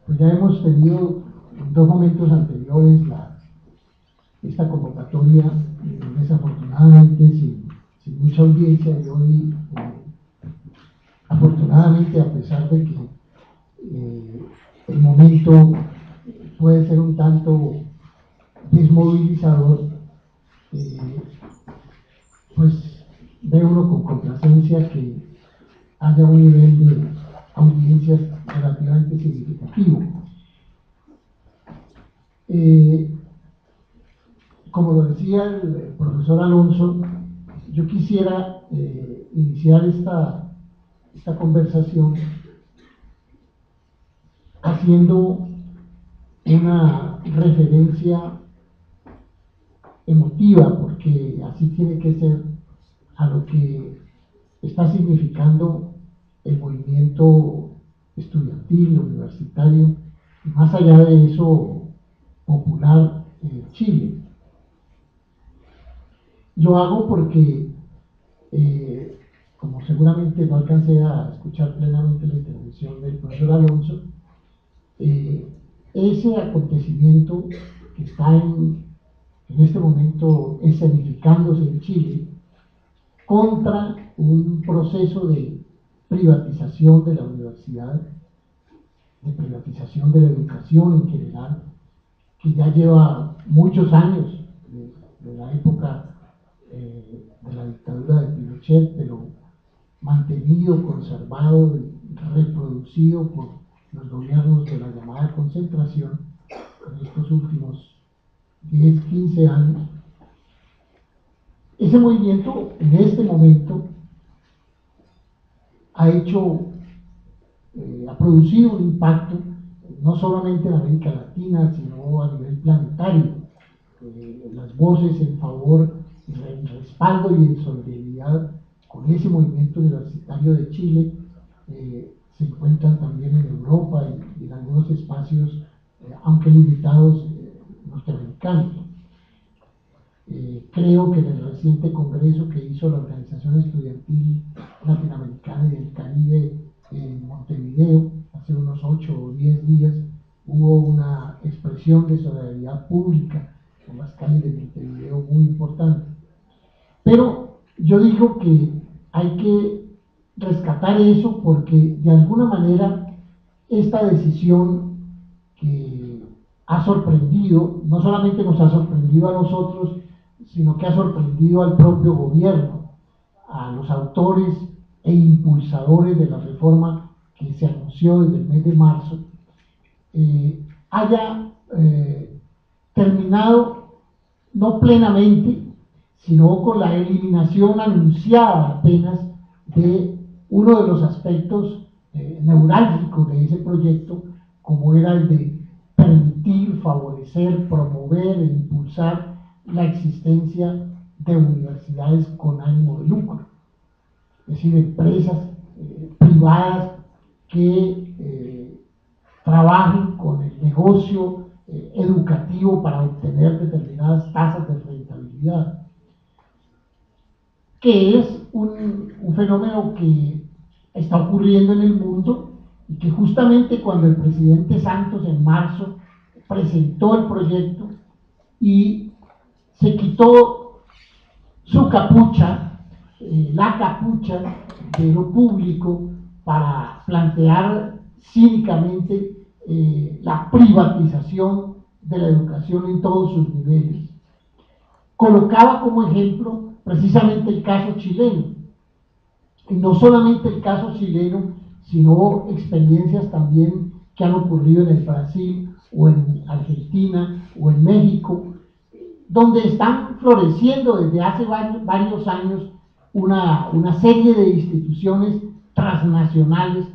pues ya hemos tenido en dos momentos anteriores esta convocatoria, desafortunadamente sin mucha audiencia, y hoy, afortunadamente, a pesar de que el momento puede ser un tanto desmovilizador, pues ve uno con complacencia que haya un nivel de audiencias relativamente significativo. Como lo decía el profesor Alonso, yo quisiera iniciar esta conversación haciendo una referencia emotiva, porque así tiene que ser, a lo que está significando el movimiento estudiantil, universitario, y más allá de eso, popular, Chile. Lo hago porque, como seguramente no alcancé a escuchar plenamente la intervención del profesor Alonso, ese acontecimiento que está en este momento escenificándose en Chile contra un proceso de privatización de la universidad, de privatización de la educación en general, que ya lleva muchos años de la época de la dictadura de Pinochet, pero mantenido, conservado y reproducido por los gobiernos de la llamada concentración en estos últimos 10, 15 años. Ese movimiento en este momento ha producido un impacto no solamente en América Latina, sino a nivel planetario. Las voces en favor, en respaldo y en solidaridad con ese movimiento universitario de Chile se encuentran también en Europa y en algunos espacios, aunque limitados, norteamericanos. Creo que en el reciente congreso que hizo la Organización Estudiantil Latinoamericana y del Caribe en Montevideo, hace unos 8 o 10 días, hubo una expresión de solidaridad pública en las calles de Montevideo muy importante. Pero yo digo que hay que rescatar eso porque de alguna manera esta decisión que ha sorprendido, no solamente nos ha sorprendido a nosotros, sino que ha sorprendido al propio gobierno, a los autores e impulsadores de la reforma que se anunció desde el mes de marzo, haya terminado no plenamente, sino con la eliminación anunciada apenas de uno de los aspectos neurálgicos de ese proyecto, como era el de permitir, favorecer, promover e impulsar la existencia de universidades con ánimo de lucro, es decir, empresas privadas que trabajen con el negocio educativo para obtener determinadas tasas de rentabilidad, que es un fenómeno que está ocurriendo en el mundo y que justamente cuando el presidente Santos en marzo presentó el proyecto y se quitó su capucha, la capucha de lo público, para plantear cínicamente la privatización de la educación en todos sus niveles. Colocaba como ejemplo precisamente el caso chileno, y no solamente el caso chileno, sino experiencias también que han ocurrido en el Brasil o en Argentina o en México, donde están floreciendo desde hace varios años una serie de instituciones transnacionales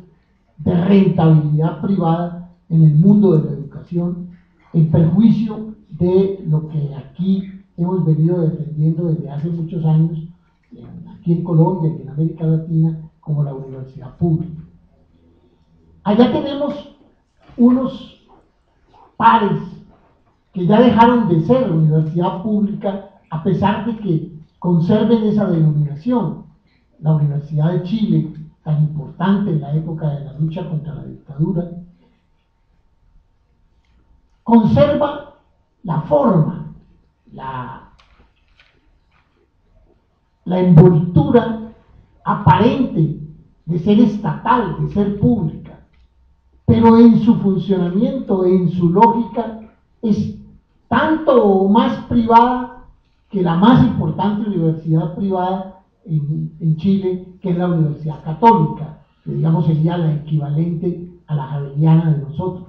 de rentabilidad privada en el mundo de la educación, en perjuicio de lo que aquí hemos venido defendiendo desde hace muchos años, aquí en Colombia y en América Latina, como la universidad pública. Allá tenemos unos pares que ya dejaron de ser universidad pública a pesar de que conserven esa denominación. La Universidad de Chile, tan importante en la época de la lucha contra la dictadura, conserva la forma, la envoltura aparente de ser estatal, de ser pública, pero en su funcionamiento, en su lógica, es tanto o más privada que la más importante universidad privada en Chile, que es la Universidad Católica, que digamos sería la equivalente a la Javeriana de nosotros.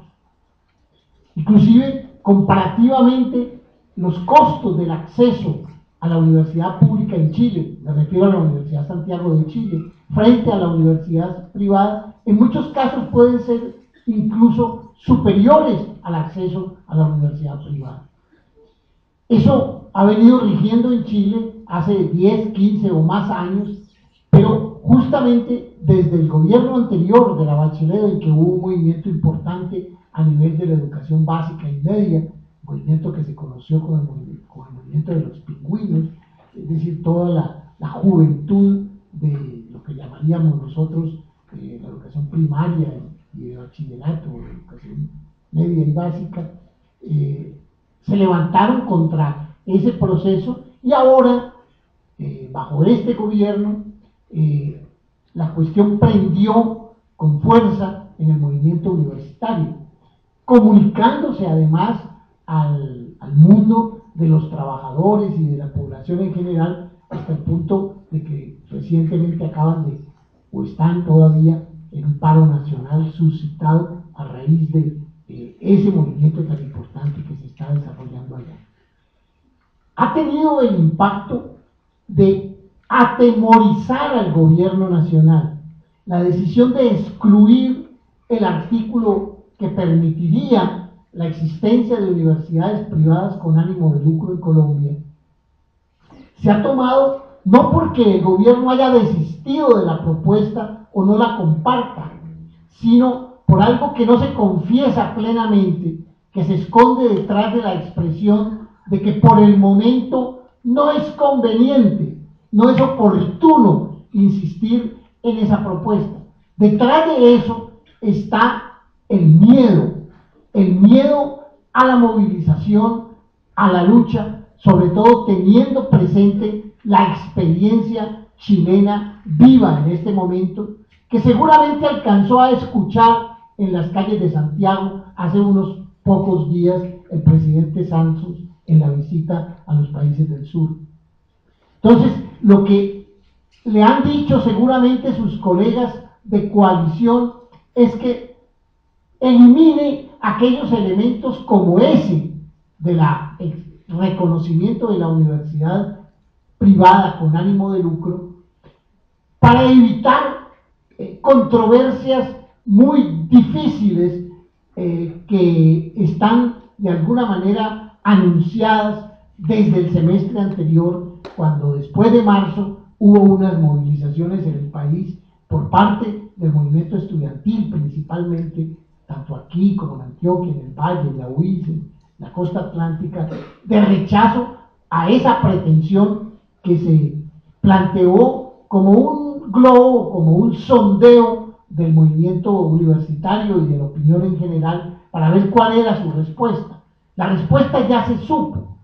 Inclusive, comparativamente, los costos del acceso a la universidad pública en Chile, me refiero a la Universidad Santiago de Chile, frente a la universidad privada, en muchos casos pueden ser incluso superiores al acceso a la universidad privada. Eso ha venido rigiendo en Chile hace 10, 15 o más años, pero justamente desde el gobierno anterior de la Bachelet, en que hubo un movimiento importante a nivel de la educación básica y media, movimiento que se conoció con el movimiento de los pingüinos, es decir, toda la juventud de lo que llamaríamos nosotros la educación primaria y de bachillerato, la educación media y básica, se levantaron contra ese proceso y ahora, bajo este gobierno, la cuestión prendió con fuerza en el movimiento universitario, comunicándose además al mundo de los trabajadores y de la población en general, hasta el punto de que recientemente acaban de, o están todavía en un paro nacional suscitado a raíz de ese movimiento tan importante que se está desarrollando allá. Ha tenido el impacto de atemorizar al gobierno nacional. La decisión de excluir el artículo que permitiría la existencia de universidades privadas con ánimo de lucro en Colombia se ha tomado no porque el gobierno haya desistido de la propuesta o no la comparta, sino por algo que no se confiesa plenamente, que se esconde detrás de la expresión de que por el momento no es conveniente, no es oportuno insistir en esa propuesta. Detrás de eso está el miedo a la movilización, a la lucha, sobre todo teniendo presente la experiencia chilena viva en este momento, que seguramente alcanzó a escuchar en las calles de Santiago hace unos pocos días el presidente Santos en la visita a los países del sur. Entonces, lo que le han dicho seguramente sus colegas de coalición es que elimine aquellos elementos como ese del reconocimiento de la universidad privada con ánimo de lucro para evitar controversias muy difíciles que están de alguna manera anunciadas desde el semestre anterior, cuando después de marzo hubo unas movilizaciones en el país por parte del movimiento estudiantil, principalmente, tanto aquí como en Antioquia, en el Valle, en la UIS, en la costa atlántica, de rechazo a esa pretensión que se planteó como un globo, como un sondeo del movimiento universitario y de la opinión en general para ver cuál era su respuesta. La respuesta ya se supo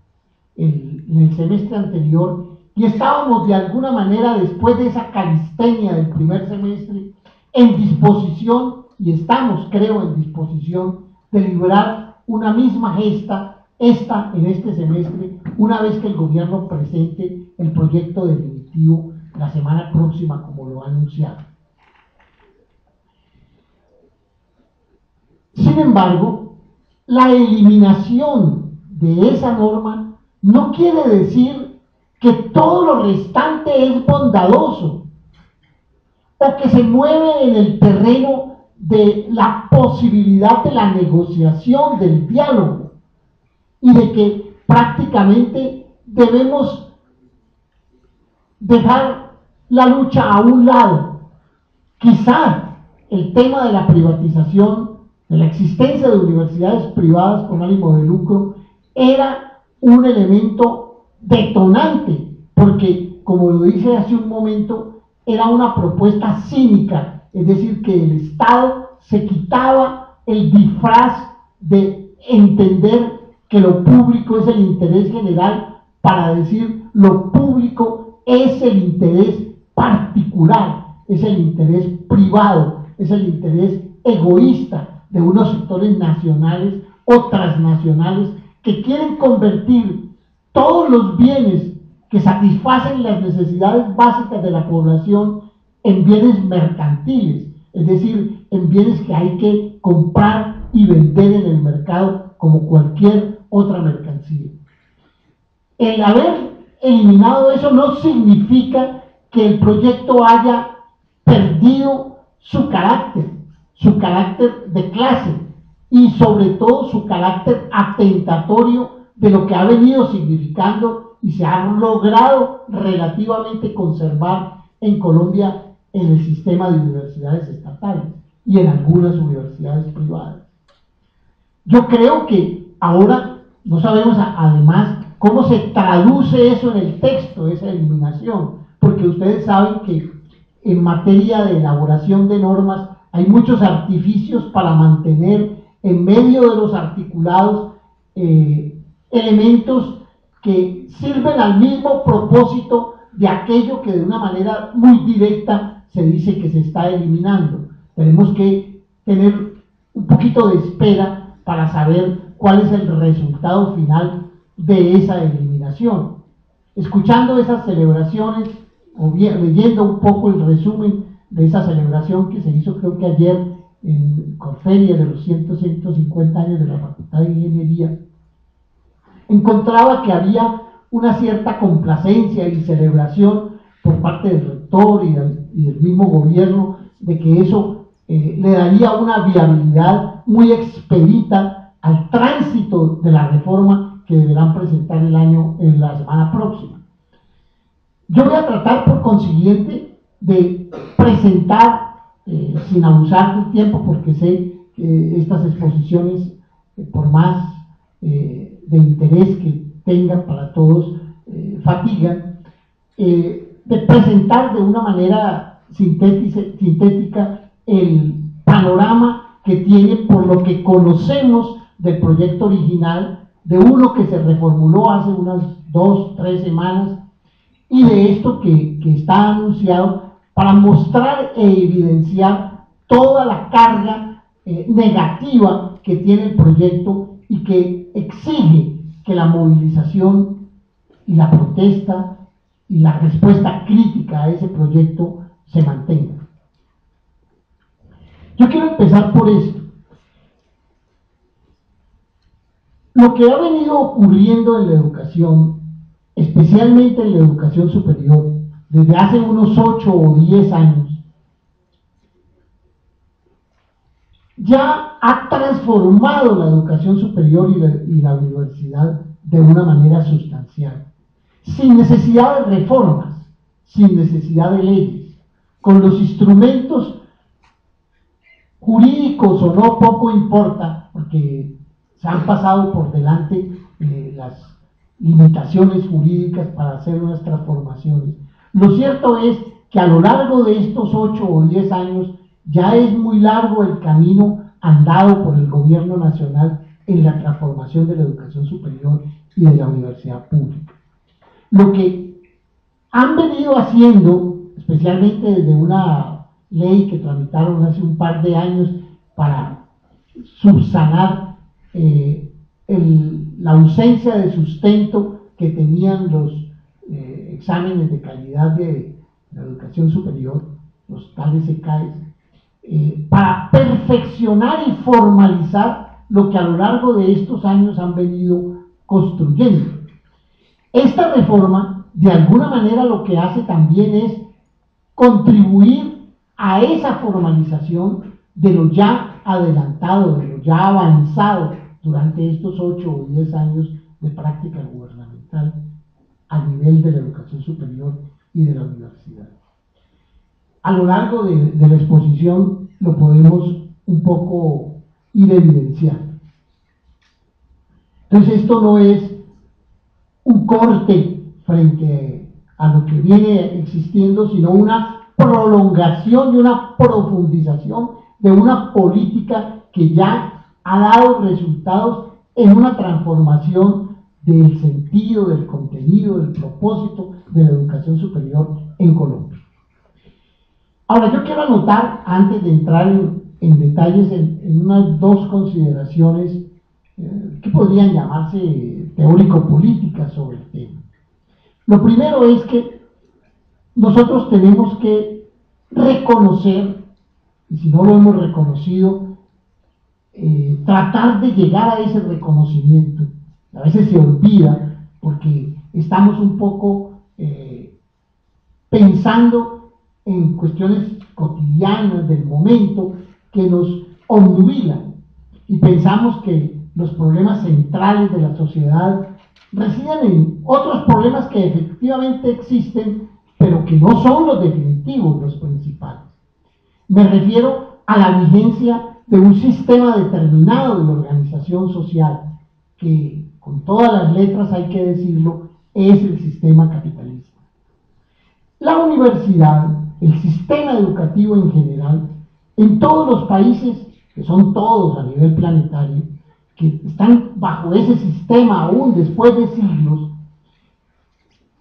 en el semestre anterior y estábamos de alguna manera, después de esa calistenia del primer semestre, en disposición, y estamos, creo, en disposición de librar una misma gesta, en este semestre, una vez que el gobierno presente el proyecto definitivo la semana próxima, como lo ha anunciado. Sin embargo, la eliminación de esa norma no quiere decir que todo lo restante es bondadoso o que se mueve en el terreno de la posibilidad de la negociación, del diálogo, y de que prácticamente debemos dejar la lucha a un lado. Quizá el tema de la privatización, de la existencia de universidades privadas con ánimo de lucro, era un elemento detonante, porque, como lo dije hace un momento, era una propuesta cínica, es decir, que el Estado se quitaba el disfraz de entender que lo público es el interés general para decir lo público es el interés particular, es el interés privado, es el interés egoísta de unos sectores nacionales o transnacionales que quieren convertir todos los bienes que satisfacen las necesidades básicas de la población en bienes mercantiles, es decir, en bienes que hay que comprar y vender en el mercado como cualquier otra mercancía. El haber eliminado eso no significa que el proyecto haya perdido su carácter de clase y sobre todo su carácter atentatorio de lo que ha venido significando y se ha logrado relativamente conservar en Colombia en el sistema de universidades estatales y en algunas universidades privadas. Yo creo que ahora no sabemos además cómo se traduce eso en el texto, esa eliminación, porque ustedes saben que en materia de elaboración de normas hay muchos artificios para mantener en medio de los articulados elementos que sirven al mismo propósito de aquello que de una manera muy directa se dice que se está eliminando. Tenemos que tener un poquito de espera para saber cuál es el resultado final de esa eliminación. Escuchando esas celebraciones o bien, leyendo un poco el resumen de esa celebración que se hizo creo que ayer en Corferia de los 150 años de la Facultad de Ingeniería, encontraba que había una cierta complacencia y celebración por parte del rector y del mismo gobierno de que eso le daría una viabilidad muy expedita al tránsito de la reforma que deberán presentar en la semana próxima. Yo voy a tratar por consiguiente de presentar, sin abusar del tiempo, porque sé que estas exposiciones, por más de interés que tengan para todos, fatigan, de presentar de una manera sintética el panorama que tiene por lo que conocemos del proyecto original, de uno que se reformuló hace unas 2 o 3 semanas, y de esto que está anunciado para mostrar e evidenciar toda la carga negativa que tiene el proyecto y que exige que la movilización y la protesta y la respuesta crítica a ese proyecto se mantenga. Yo quiero empezar por esto. Lo que ha venido ocurriendo en la educación, especialmente en la educación superior, desde hace unos 8 o 10 años, ya ha transformado la educación superior y la universidad de una manera sustancial, sin necesidad de reformas, sin necesidad de leyes, con los instrumentos jurídicos o no, poco importa, porque se han pasado por delante las limitaciones jurídicas para hacer unas transformaciones. Lo cierto es que a lo largo de estos 8 o 10 años ya es muy largo el camino andado por el gobierno nacional en la transformación de la educación superior y de la universidad pública. Lo que han venido haciendo, especialmente desde una ley que tramitaron hace un par de años para subsanar la ausencia de sustento que tenían los exámenes de calidad de la educación superior, los tales ECAES, para perfeccionar y formalizar lo que a lo largo de estos años han venido construyendo. Esta reforma, de alguna manera, lo que hace también es contribuir a esa formalización de lo ya adelantado, de lo ya avanzado durante estos 8 o 10 años de práctica gubernamental a nivel de la educación superior y de la universidad. A lo largo de la exposición lo podemos un poco ir evidenciando. Entonces esto no es un corte frente a lo que viene existiendo, sino una prolongación y una profundización de una política que ya ha dado resultados en una transformación del sentido, del contenido, del propósito de la educación superior en Colombia. Ahora, yo quiero anotar, antes de entrar en detalles, en unas dos consideraciones que podrían llamarse teórico-políticas sobre el tema. Lo primero es que nosotros tenemos que reconocer, y si no lo hemos reconocido, tratar de llegar a ese reconocimiento. A veces se olvida porque estamos un poco pensando en cuestiones cotidianas del momento que nos obnubilan y pensamos que los problemas centrales de la sociedad residen en otros problemas que efectivamente existen, pero que no son los definitivos, los principales. Me refiero a la vigencia de un sistema determinado de organización social, que con todas las letras hay que decirlo, es el sistema capitalista. La universidad, el sistema educativo en general, en todos los países, que son todos a nivel planetario, que están bajo ese sistema aún después de siglos,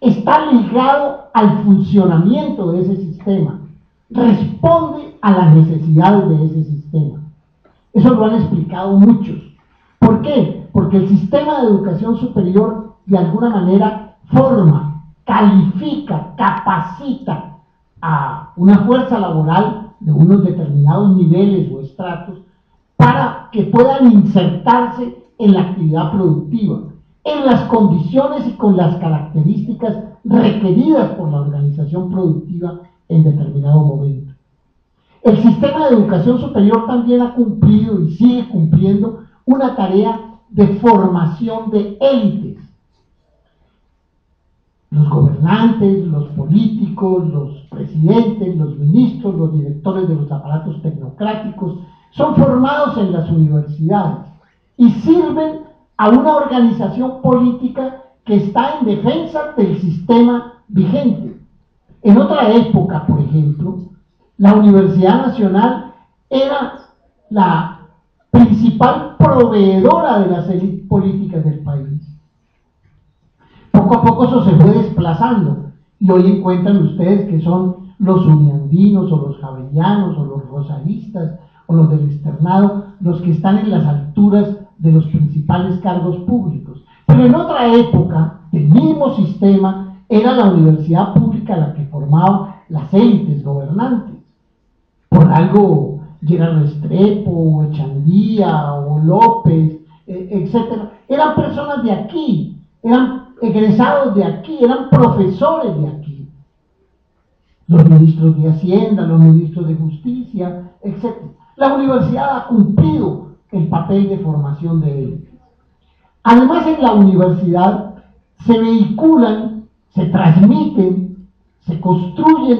está ligado al funcionamiento de ese sistema, responde a las necesidades de ese sistema. Eso lo han explicado muchos. ¿Por qué? Porque el sistema de educación superior de alguna manera forma, califica, capacita a una fuerza laboral de unos determinados niveles o estratos para que puedan insertarse en la actividad productiva, en las condiciones y con las características requeridas por la organización productiva en determinado momento. El sistema de educación superior también ha cumplido y sigue cumpliendo una tarea de formación de élites. Los gobernantes, los políticos, los presidentes, los ministros, los directores de los aparatos tecnocráticos son formados en las universidades y sirven a una organización política que está en defensa del sistema vigente. En otra época, por ejemplo, la Universidad Nacional era la principal proveedora de las élites políticas del país. Poco a poco eso se fue desplazando y hoy encuentran ustedes que son los uniandinos o los javerianos o los rosaristas o los del externado los que están en las alturas de los principales cargos públicos. Pero en otra época, el mismo sistema era la universidad pública la que formaba las élites gobernantes. Por algo, Gerardo Restrepo, o Echandía, o López, etc. Eran personas de aquí, eran egresados de aquí, eran profesores de aquí. Los ministros de Hacienda, los ministros de Justicia, etc. La universidad ha cumplido el papel de formación de élites. Además, en la universidad se vehiculan, se transmiten, se construyen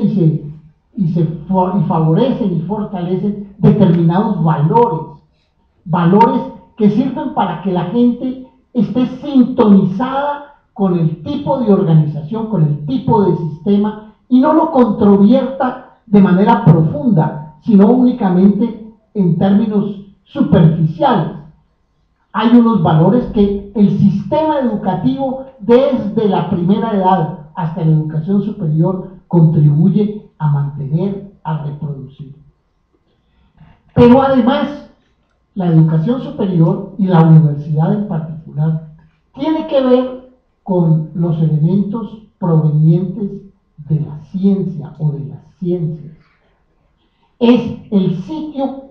y favorecen y fortalecen determinados valores que sirven para que la gente esté sintonizada con el tipo de organización, con el tipo de sistema y no lo controvierta de manera profunda, sino únicamente en términos superficiales. Hay unos valores que el sistema educativo desde la primera edad hasta la educación superior contribuye a mantener, a reproducir. Pero además, la educación superior y la universidad en particular tiene que ver con los elementos provenientes de la ciencia o de las ciencias. Es el sitio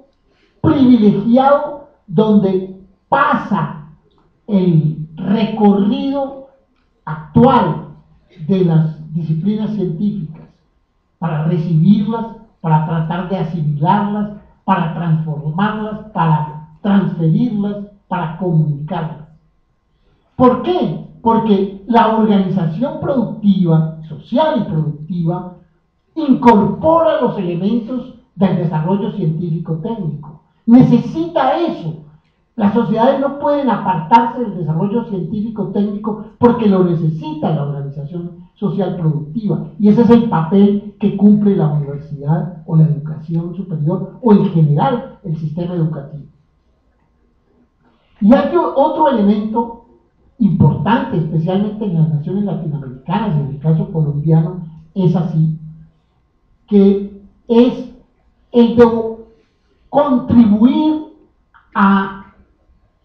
privilegiado donde pasa el recorrido actual de las disciplinas científicas para recibirlas, para tratar de asimilarlas, para transformarlas, para transferirlas, para comunicarlas. ¿Por qué? Porque la organización productiva, social y productiva, incorpora los elementos del desarrollo científico-técnico. Necesita eso. Las sociedades no pueden apartarse del desarrollo científico-técnico porque lo necesita la organización social productiva. Y ese es el papel que cumple la universidad o la educación superior o en general el sistema educativo. Y hay otro elemento importante, especialmente en las naciones latinoamericanas, en el caso colombiano es así, que es el de contribuir a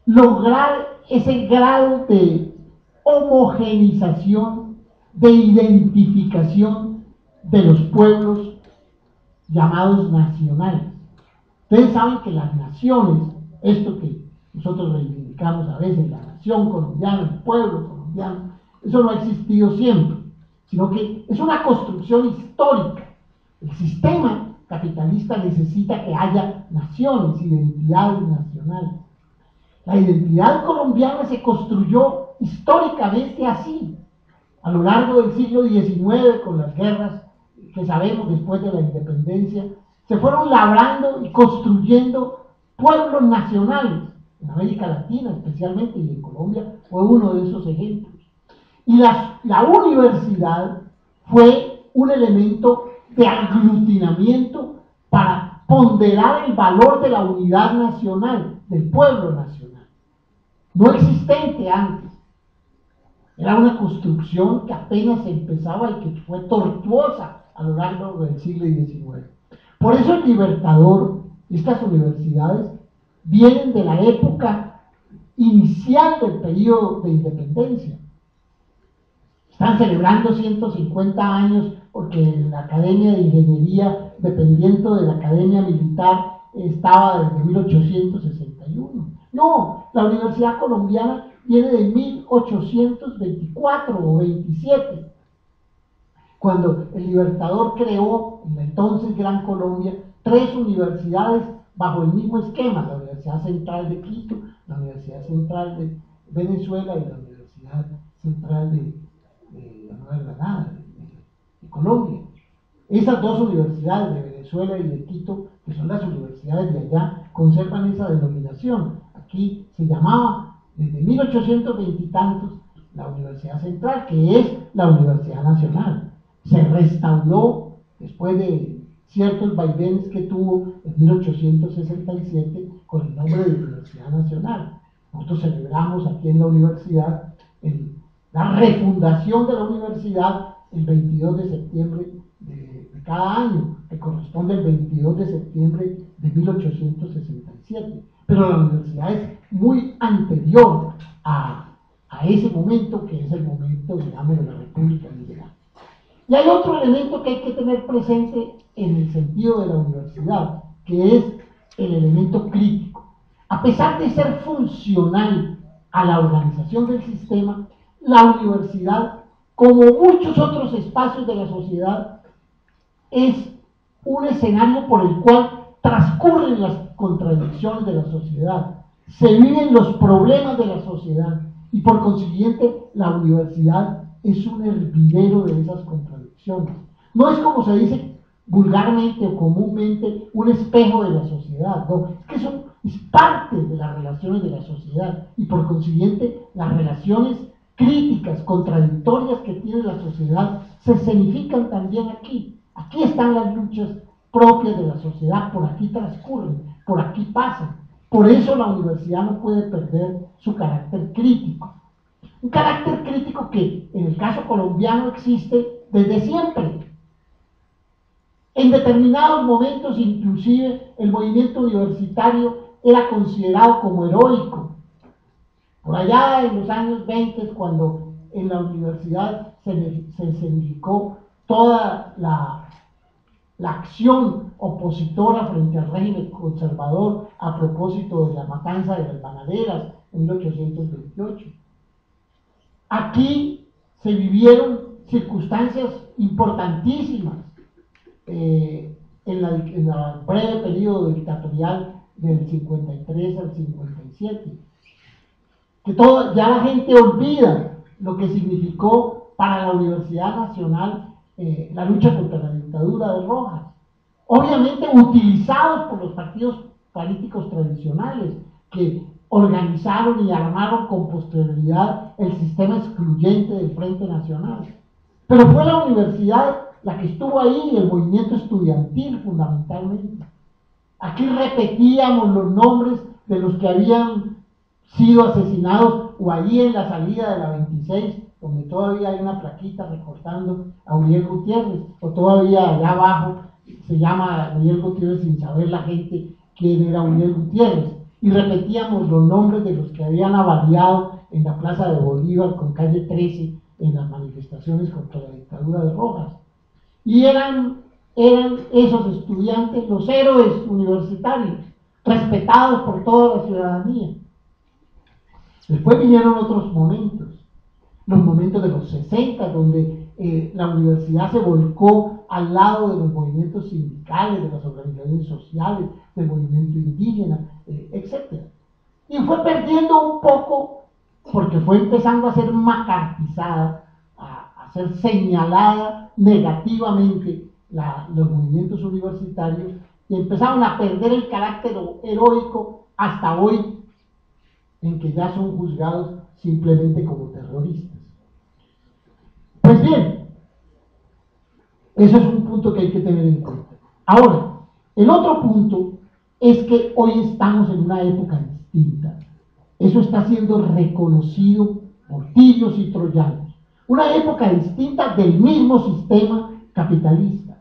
lograr ese grado de homogeneización, de identificación de los pueblos llamados nacionales. Ustedes saben que las naciones, esto que nosotros reivindicamos a veces, la nación colombiana, el pueblo colombiano, eso no ha existido siempre, sino que es una construcción histórica. El sistema capitalista necesita que haya naciones, identidades nacionales. La identidad colombiana se construyó históricamente así, a lo largo del siglo XIX, con las guerras que sabemos después de la independencia, se fueron labrando y construyendo pueblos nacionales, en América Latina especialmente, y en Colombia fue uno de esos ejemplos. Y la universidad fue un elemento de aglutinamiento para ponderar el valor de la unidad nacional, del pueblo nacional, no existente antes. Era una construcción que apenas empezaba y que fue tortuosa a lo largo del siglo XIX. Por eso el Libertador, estas universidades, vienen de la época inicial del periodo de independencia. Están celebrando 150 años porque la Academia de Ingeniería, dependiendo de la Academia Militar, estaba desde 1861. No, la Universidad Colombiana viene de 1824 o 27, cuando el Libertador creó en la entonces Gran Colombia 3 universidades bajo el mismo esquema: la Universidad Central de Quito, la Universidad Central de Venezuela y la Universidad Central de la Nueva Granada, de Colombia. Esas 2 universidades de Venezuela y de Quito, que son las universidades de allá, conservan esa denominación. Aquí se llamaba desde 1820 y tantos la Universidad Central, que es la Universidad Nacional. Se restauró después de ciertos vaivenes que tuvo en 1867 con el nombre de Universidad Nacional. Nosotros celebramos aquí en la universidad la refundación de la universidad el 22 de septiembre de cada año, que corresponde al 22 de septiembre de 1867. Pero la universidad es muy anterior a ese momento, que es el momento, digamos, de la República Liberal. Y hay otro elemento que hay que tener presente en el sentido de la universidad, que es el elemento crítico. A pesar de ser funcional a la organización del sistema, la universidad, como muchos otros espacios de la sociedad, es un escenario por el cual transcurren las contradicciones de la sociedad, se viven los problemas de la sociedad, y por consiguiente la universidad es un hervidero de esas contradicciones. No es, como se dice vulgarmente o comúnmente, un espejo de la sociedad, no, es que es parte de las relaciones de la sociedad, y por consiguiente las relaciones críticas, contradictorias que tiene la sociedad se escenifican también aquí. Aquí están las luchas propias de la sociedad, por aquí transcurren, por aquí pasan. Por eso la universidad no puede perder su carácter crítico. Un carácter crítico que en el caso colombiano existe desde siempre. En determinados momentos, inclusive, el movimiento universitario era considerado como heroico. Por allá en los años 20, cuando en la universidad se escenificó toda la acción opositora frente al régimen conservador a propósito de la matanza de las bananeras en 1828. Aquí se vivieron circunstancias importantísimas en el breve periodo dictatorial del 53 al 57, que ya la gente olvida lo que significó para la Universidad Nacional la lucha contra la dictadura de Rojas, obviamente utilizados por los partidos políticos tradicionales que organizaron y armaron con posterioridad el sistema excluyente del Frente Nacional. Pero fue la universidad la que estuvo ahí, y el movimiento estudiantil fundamentalmente. Aquí repetíamos los nombres de los que habían sido asesinados, o allí en la salida de la 26, donde todavía hay una plaquita recortando a Uriel Gutiérrez, o todavía allá abajo se llama Uriel Gutiérrez sin saber la gente quién era Uriel Gutiérrez, y repetíamos los nombres de los que habían avaliado en la Plaza de Bolívar con calle 13 en las manifestaciones contra la dictadura de Rojas. Y eran esos estudiantes los héroes universitarios, respetados por toda la ciudadanía. Después vinieron otros momentos, los momentos de los 60, donde la universidad se volcó al lado de los movimientos sindicales, de las organizaciones sociales, del movimiento indígena, etc. Y fue perdiendo un poco, porque fue empezando a ser macartizada, a ser señalada negativamente los movimientos universitarios, y empezaron a perder el carácter heroico hasta hoy, en que ya son juzgados simplemente como terroristas. Pues bien, eso es un punto que hay que tener en cuenta. Ahora, el otro punto es que hoy estamos en una época distinta. Eso está siendo reconocido por tirios y troyanos. Una época distinta del mismo sistema capitalista.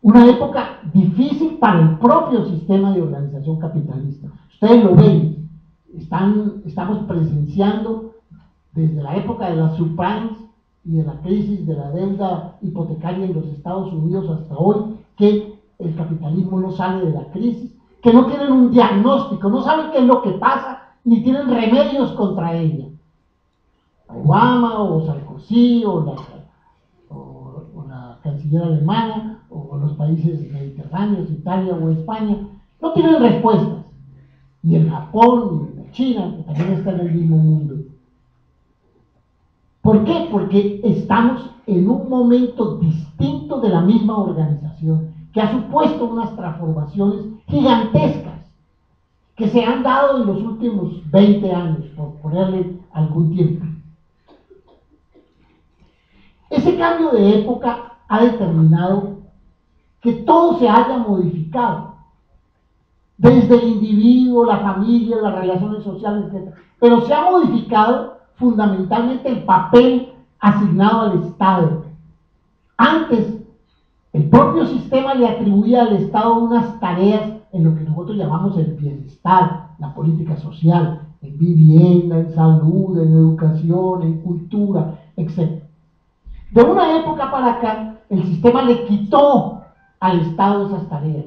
Una época difícil para el propio sistema de organización capitalista. Ustedes lo ven, estamos presenciando desde la época de las subprimes y de la crisis de la deuda hipotecaria en los Estados Unidos hasta hoy, que el capitalismo no sale de la crisis, que no tienen un diagnóstico, no saben qué es lo que pasa, ni tienen remedios contra ella. Obama o Sarkozy o la canciller alemana o los países mediterráneos, Italia o España, no tienen respuestas, ni el Japón, ni China, que también está en el mismo mundo. ¿Por qué? Porque estamos en un momento distinto de la misma organización, que ha supuesto unas transformaciones gigantescas que se han dado en los últimos 20 años, por ponerle algún tiempo. Ese cambio de época ha determinado que todo se haya modificado, desde el individuo, la familia, las relaciones sociales, etc. Pero se ha modificado fundamentalmente el papel asignado al Estado. Antes, el propio sistema le atribuía al Estado unas tareas en lo que nosotros llamamos el bienestar, la política social, en vivienda, en salud, en educación, en cultura, etc. De una época para acá, el sistema le quitó al Estado esas tareas.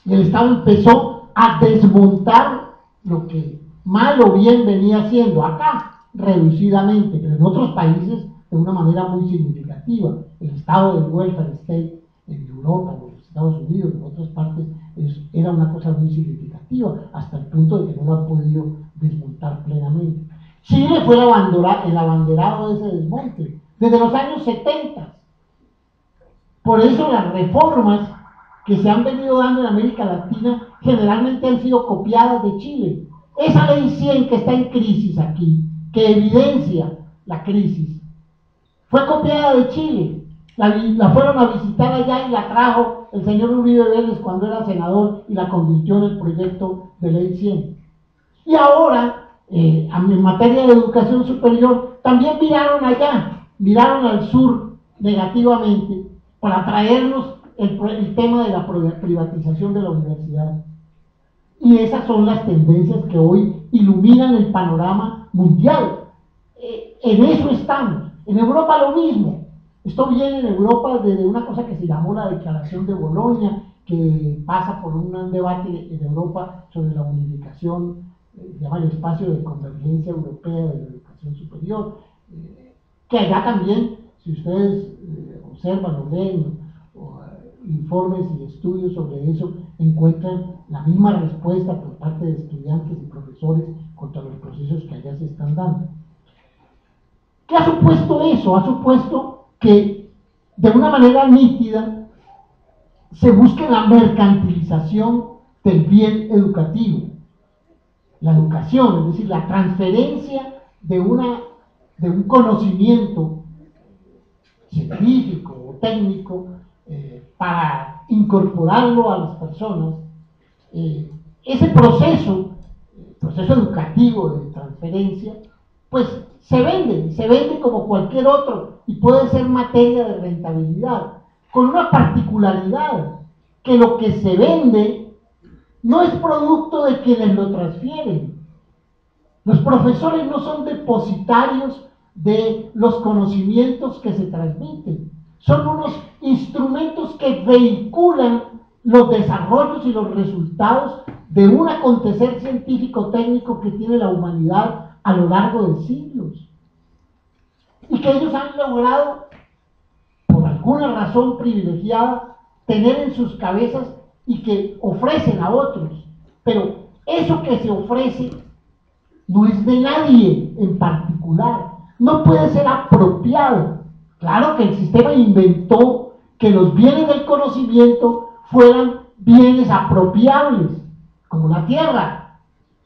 Y el Estado empezó a desmontar lo que mal o bien venía haciendo acá, reducidamente, pero en otros países de una manera muy significativa. El estado del welfare state en Europa, en los Estados Unidos, en otras partes, era una cosa muy significativa, hasta el punto de que no lo ha podido desmontar plenamente. Chile fue el abanderado de ese desmonte, desde los años 70. Por eso las reformas que se han venido dando en América Latina generalmente han sido copiadas de Chile. Esa ley 100 que está en crisis aquí, que evidencia la crisis, fue copiada de Chile. La fueron a visitar allá y la trajo el señor Uribe Vélez cuando era senador y la convirtió en el proyecto de ley 100. Y ahora, en materia de educación superior, también miraron allá, miraron al sur negativamente para traernos el tema de la privatización de la universidad. Y esas son las tendencias que hoy iluminan el panorama mundial. En eso estamos. En Europa lo mismo. Esto viene en Europa desde una cosa que se llamó la Declaración de Bolonia, que pasa por un debate en Europa sobre la unificación, se llama el espacio de convergencia europea de la educación superior, que allá también, si ustedes observan o leen informes y estudios sobre eso, encuentran la misma respuesta por parte de estudiantes y profesores contra los procesos que allá se están dando. ¿Qué ha supuesto eso? Ha supuesto que de una manera nítida se busque la mercantilización del bien educativo. La educación, es decir, la transferencia de un conocimiento científico o técnico para incorporarlo a las personas. Ese proceso proceso educativo de transferencia, pues se vende como cualquier otro y puede ser materia de rentabilidad, con una particularidad, que lo que se vende no es producto de quienes lo transfieren. Los profesores no son depositarios de los conocimientos que se transmiten, son unos instrumentos que vehiculan los desarrollos y los resultados de un acontecer científico-técnico que tiene la humanidad a lo largo de siglos, y que ellos han logrado, por alguna razón privilegiada, tener en sus cabezas y que ofrecen a otros. Pero eso que se ofrece no es de nadie en particular, no puede ser apropiado. Claro que el sistema inventó que los bienes del conocimiento fueran bienes apropiables, como la tierra,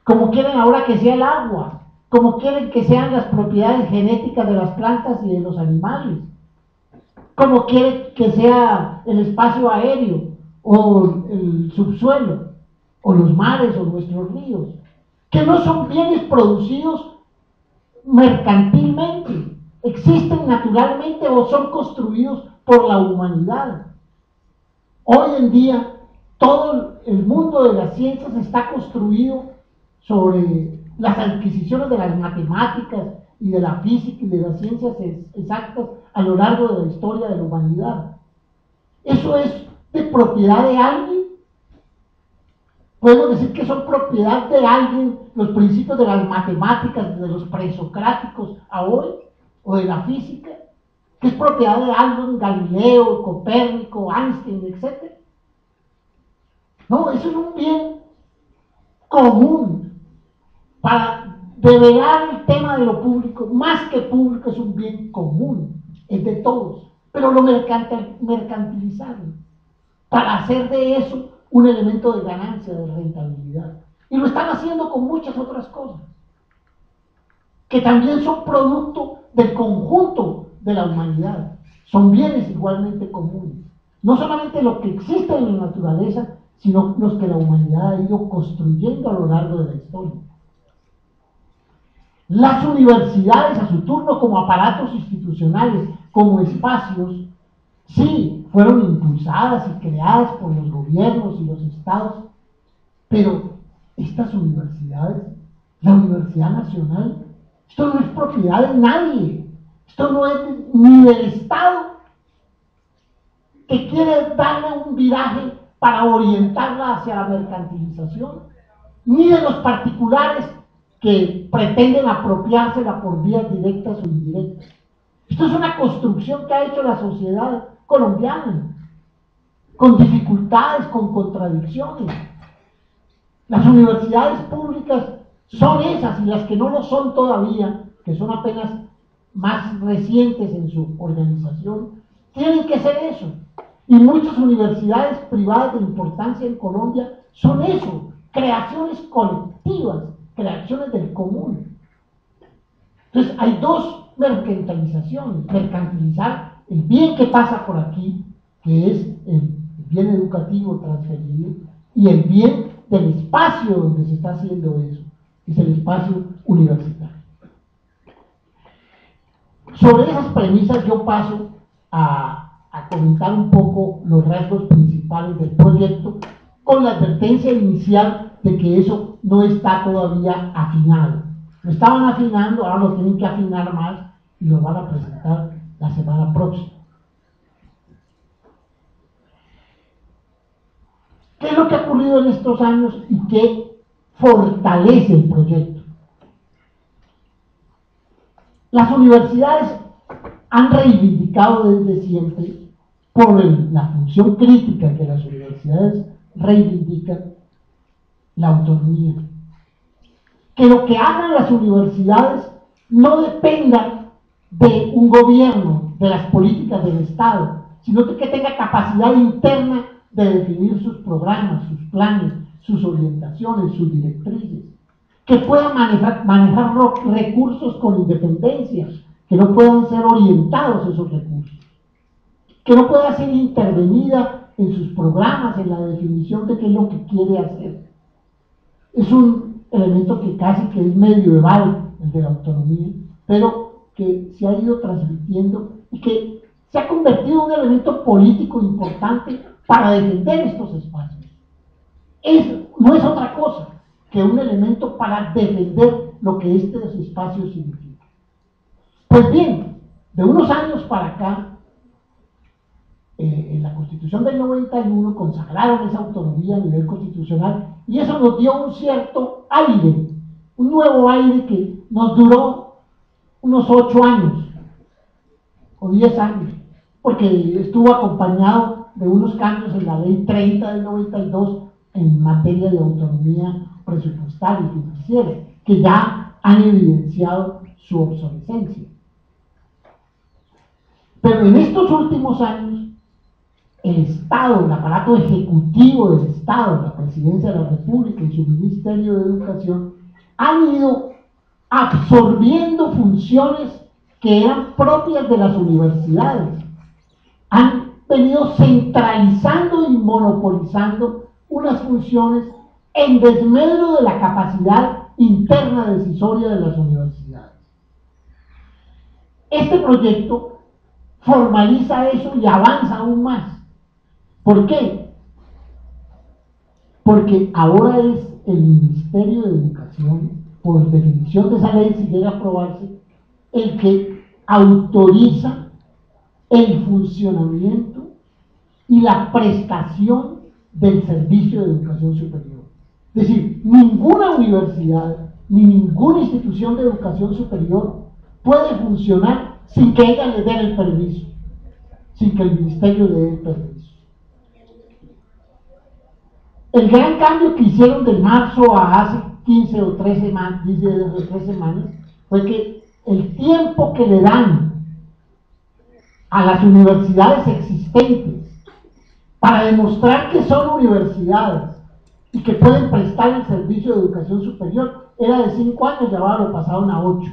como quieren ahora que sea el agua, como quieren que sean las propiedades genéticas de las plantas y de los animales, como quieren que sea el espacio aéreo o el subsuelo o los mares o nuestros ríos, que no son bienes producidos mercantilmente, existen naturalmente o son construidos por la humanidad. Hoy en día todo el mundo de las ciencias está construido sobre las adquisiciones de las matemáticas y de la física y de las ciencias exactas a lo largo de la historia de la humanidad. ¿Eso es de propiedad de alguien? Podemos decir que son propiedad de alguien los principios de las matemáticas, de los presocráticos a hoy, o de la física, que es propiedad de alguien, Galileo, Copérnico, Einstein, etc. No, eso es un bien común. Para develar el tema de lo público, más que público, es un bien común, es de todos, pero lo mercantilizaron para hacer de eso un elemento de ganancia, de rentabilidad. Y lo están haciendo con muchas otras cosas, que también son producto del conjunto de la humanidad. Son bienes igualmente comunes. No solamente lo que existe en la naturaleza, sino los que la humanidad ha ido construyendo a lo largo de la historia. Las universidades, a su turno, como aparatos institucionales, como espacios, sí, fueron impulsadas y creadas por los gobiernos y los estados, pero estas universidades, la Universidad Nacional, esto no es propiedad de nadie, esto no es ni del Estado, que quiere darle un viraje para orientarla hacia la mercantilización, ni de los particulares que pretenden apropiársela por vías directas o indirectas. Esto es una construcción que ha hecho la sociedad colombiana, con dificultades, con contradicciones. Las universidades públicas son esas, y las que no lo son todavía, que son apenas más recientes en su organización, tienen que ser eso. Y muchas universidades privadas de importancia en Colombia son eso, creaciones colectivas, creaciones del común. Entonces hay dos mercantilizaciones: mercantilizar el bien que pasa por aquí, que es el bien educativo transferido, y el bien del espacio donde se está haciendo eso, que es el espacio universitario. Sobre esas premisas yo paso a comentar un poco los rasgos principales del proyecto, con la advertencia inicial de que eso no está todavía afinado. Lo estaban afinando, ahora lo tienen que afinar más y lo van a presentar la semana próxima. ¿Qué es lo que ha ocurrido en estos años y qué fortalece el proyecto? Las universidades han reivindicado desde siempre, por la función crítica que las universidades reivindican, la autonomía. Que lo que hagan las universidades no dependa de un gobierno, de las políticas del Estado, sino que tenga capacidad interna de definir sus programas, sus planes, sus orientaciones, sus directrices, que pueda manejar recursos con independencia, que no puedan ser orientados esos recursos, que no pueda ser intervenida en sus programas, en la definición de qué es lo que quiere hacer. Es un elemento que casi que es medieval, el de la autonomía, pero que se ha ido transmitiendo y que se ha convertido en un elemento político importante para defender estos espacios. No es otra cosa que un elemento para defender lo que estos espacios significan. Pues bien, de unos años para acá, en la Constitución del 91 consagraron esa autonomía a nivel constitucional y eso nos dio un cierto aire, un nuevo aire que nos duró unos 8 años o 10 años, porque estuvo acompañado de unos cambios en la ley 30 del 92 en materia de autonomía presupuestal y financiera, que ya han evidenciado su obsolescencia. Pero en estos últimos años, el Estado, el aparato ejecutivo del Estado, la Presidencia de la República y su Ministerio de Educación, han ido absorbiendo funciones que eran propias de las universidades. Han venido centralizando y monopolizando unas funciones en desmedro de la capacidad interna decisoria de las universidades. Este proyecto formaliza eso y avanza aún más. ¿Por qué? Porque ahora es el Ministerio de Educación, por definición de esa ley, si llega a aprobarse, el que autoriza el funcionamiento y la prestación del servicio de educación superior. Es decir, ninguna universidad ni ninguna institución de educación superior puede funcionar sin que ella le dé el permiso, sin que el ministerio le dé el permiso. El gran cambio que hicieron de marzo a hace 15 o 13 semanas fue que el tiempo que le dan a las universidades existentes para demostrar que son universidades y que pueden prestar el servicio de educación superior era de 5 años, ya ahora lo pasaron a 8.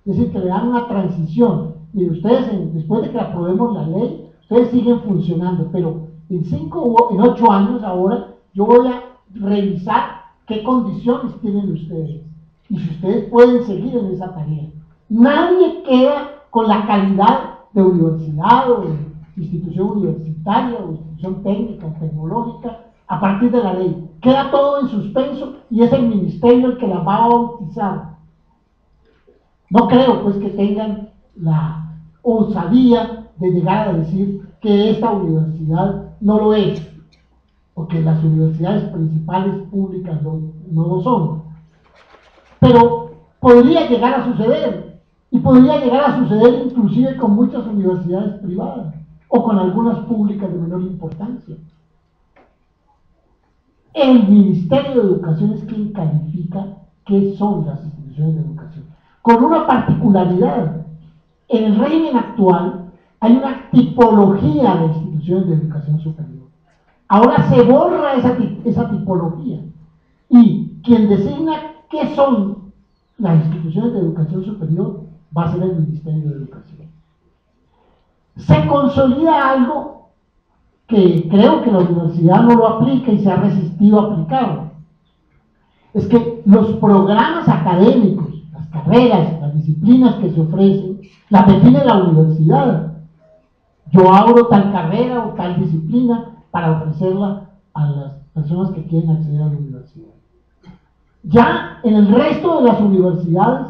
Es decir, que le dan una transición. Y ustedes, después de que aprobemos la ley, ustedes siguen funcionando, pero en 8 años ahora yo voy a revisar qué condiciones tienen ustedes y si ustedes pueden seguir en esa tarea. Nadie queda con la calidad de universidad o de institución universitaria o institución técnica o tecnológica a partir de la ley. Queda todo en suspenso y es el ministerio el que la va a bautizar. No creo pues que tengan la osadía de llegar a decir que esta universidad no lo es, porque las universidades principales públicas no lo son. Pero podría llegar a suceder, y podría llegar a suceder inclusive con muchas universidades privadas, o con algunas públicas de menor importancia. El Ministerio de Educación es quien califica qué son las instituciones de educación. Con una particularidad, en el régimen actual hay una tipología de instituciones de educación superior. Ahora se borra esa tipología y quien designa qué son las instituciones de educación superior va a ser el Ministerio de Educación. Se consolida algo que creo que la universidad no lo aplica y se ha resistido a aplicarlo. Es que los programas académicos, las carreras, las disciplinas que se ofrecen, las define la universidad. Yo abro tal carrera o tal disciplina para ofrecerla a las personas que quieren acceder a la universidad. Ya en el resto de las universidades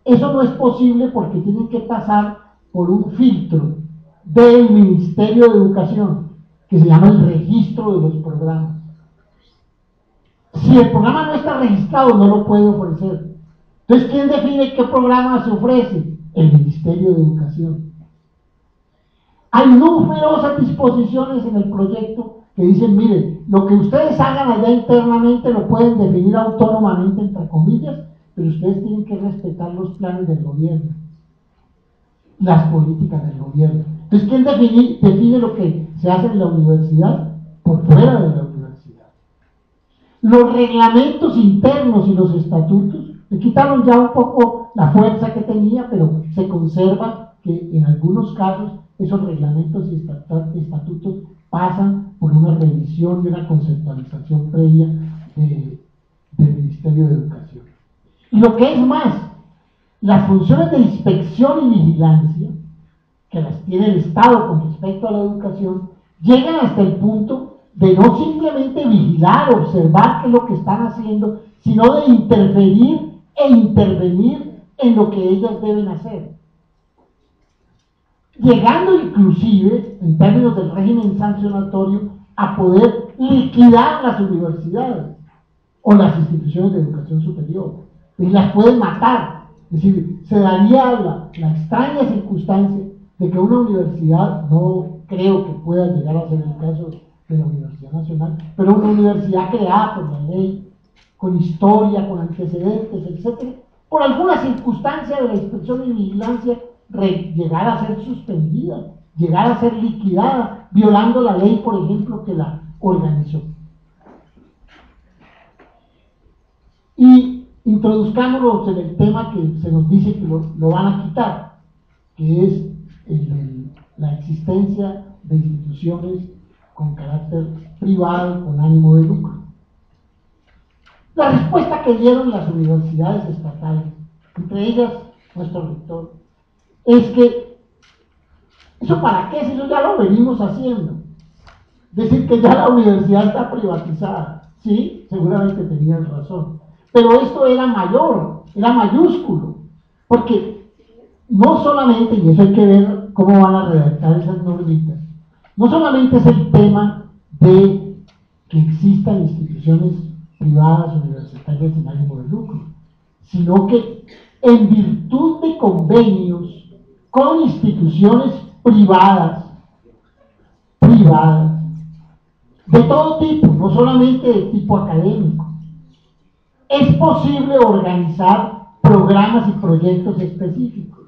eso no es posible porque tienen que pasar por un filtro del Ministerio de Educación que se llama el registro de los programas. Si el programa no está registrado, no lo puede ofrecer. Entonces, ¿quién define qué programa se ofrece? El Ministerio de Educación. Hay numerosas disposiciones en el proyecto que dicen, miren, lo que ustedes hagan allá internamente lo pueden definir autónomamente, entre comillas, pero ustedes tienen que respetar los planes del gobierno, las políticas del gobierno. Entonces, ¿quién define lo que se hace en la universidad? Por fuera de la universidad. Los reglamentos internos y los estatutos le quitaron ya un poco la fuerza que tenía, pero se conserva que en algunos casos esos reglamentos y estatutos pasan por una revisión y una conceptualización previa del Ministerio de Educación. Y lo que es más, las funciones de inspección y vigilancia, que las tiene el Estado con respecto a la educación, llegan hasta el punto de no simplemente vigilar, observar qué es lo que están haciendo, sino de interferir e intervenir en lo que ellas deben hacer. Llegando inclusive, en términos del régimen sancionatorio, a poder liquidar las universidades o las instituciones de educación superior. Y las pueden matar. Es decir, se daría la extraña circunstancia de que una universidad, no creo que pueda llegar a ser el caso de la Universidad Nacional, pero una universidad creada por la ley, con historia, con antecedentes, etc., por alguna circunstancia de la inspección y vigilancia, llegar a ser suspendida, llegar a ser liquidada, violando la ley, por ejemplo, que la organizó. Y introduzcámonos en el tema que se nos dice que lo van a quitar, que es la existencia de instituciones con carácter privado, con ánimo de lucro. La respuesta que dieron las universidades estatales, entre ellas nuestro rector, es que ¿eso para qué? Si eso ya lo venimos haciendo. Decir que ya la universidad está privatizada. Sí, seguramente tenían razón. Pero esto era mayor, era mayúsculo. Porque no solamente, y eso hay que ver cómo van a redactar esas normitas, no solamente es el tema de que existan instituciones privadas, universitarias sin ánimo de lucro, sino que en virtud de convenios con instituciones privadas, de todo tipo, no solamente de tipo académico, es posible organizar programas y proyectos específicos,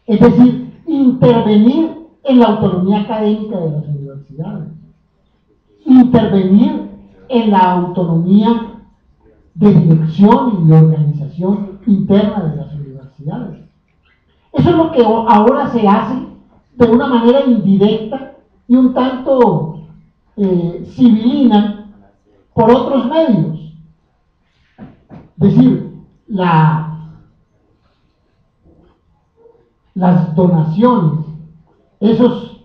es decir, intervenir en la autonomía académica de las universidades, intervenir en la autonomía de dirección y de organización interna de las universidades. Eso es lo que ahora se hace de una manera indirecta y un tanto civilina por otros medios. Es decir, las donaciones, esos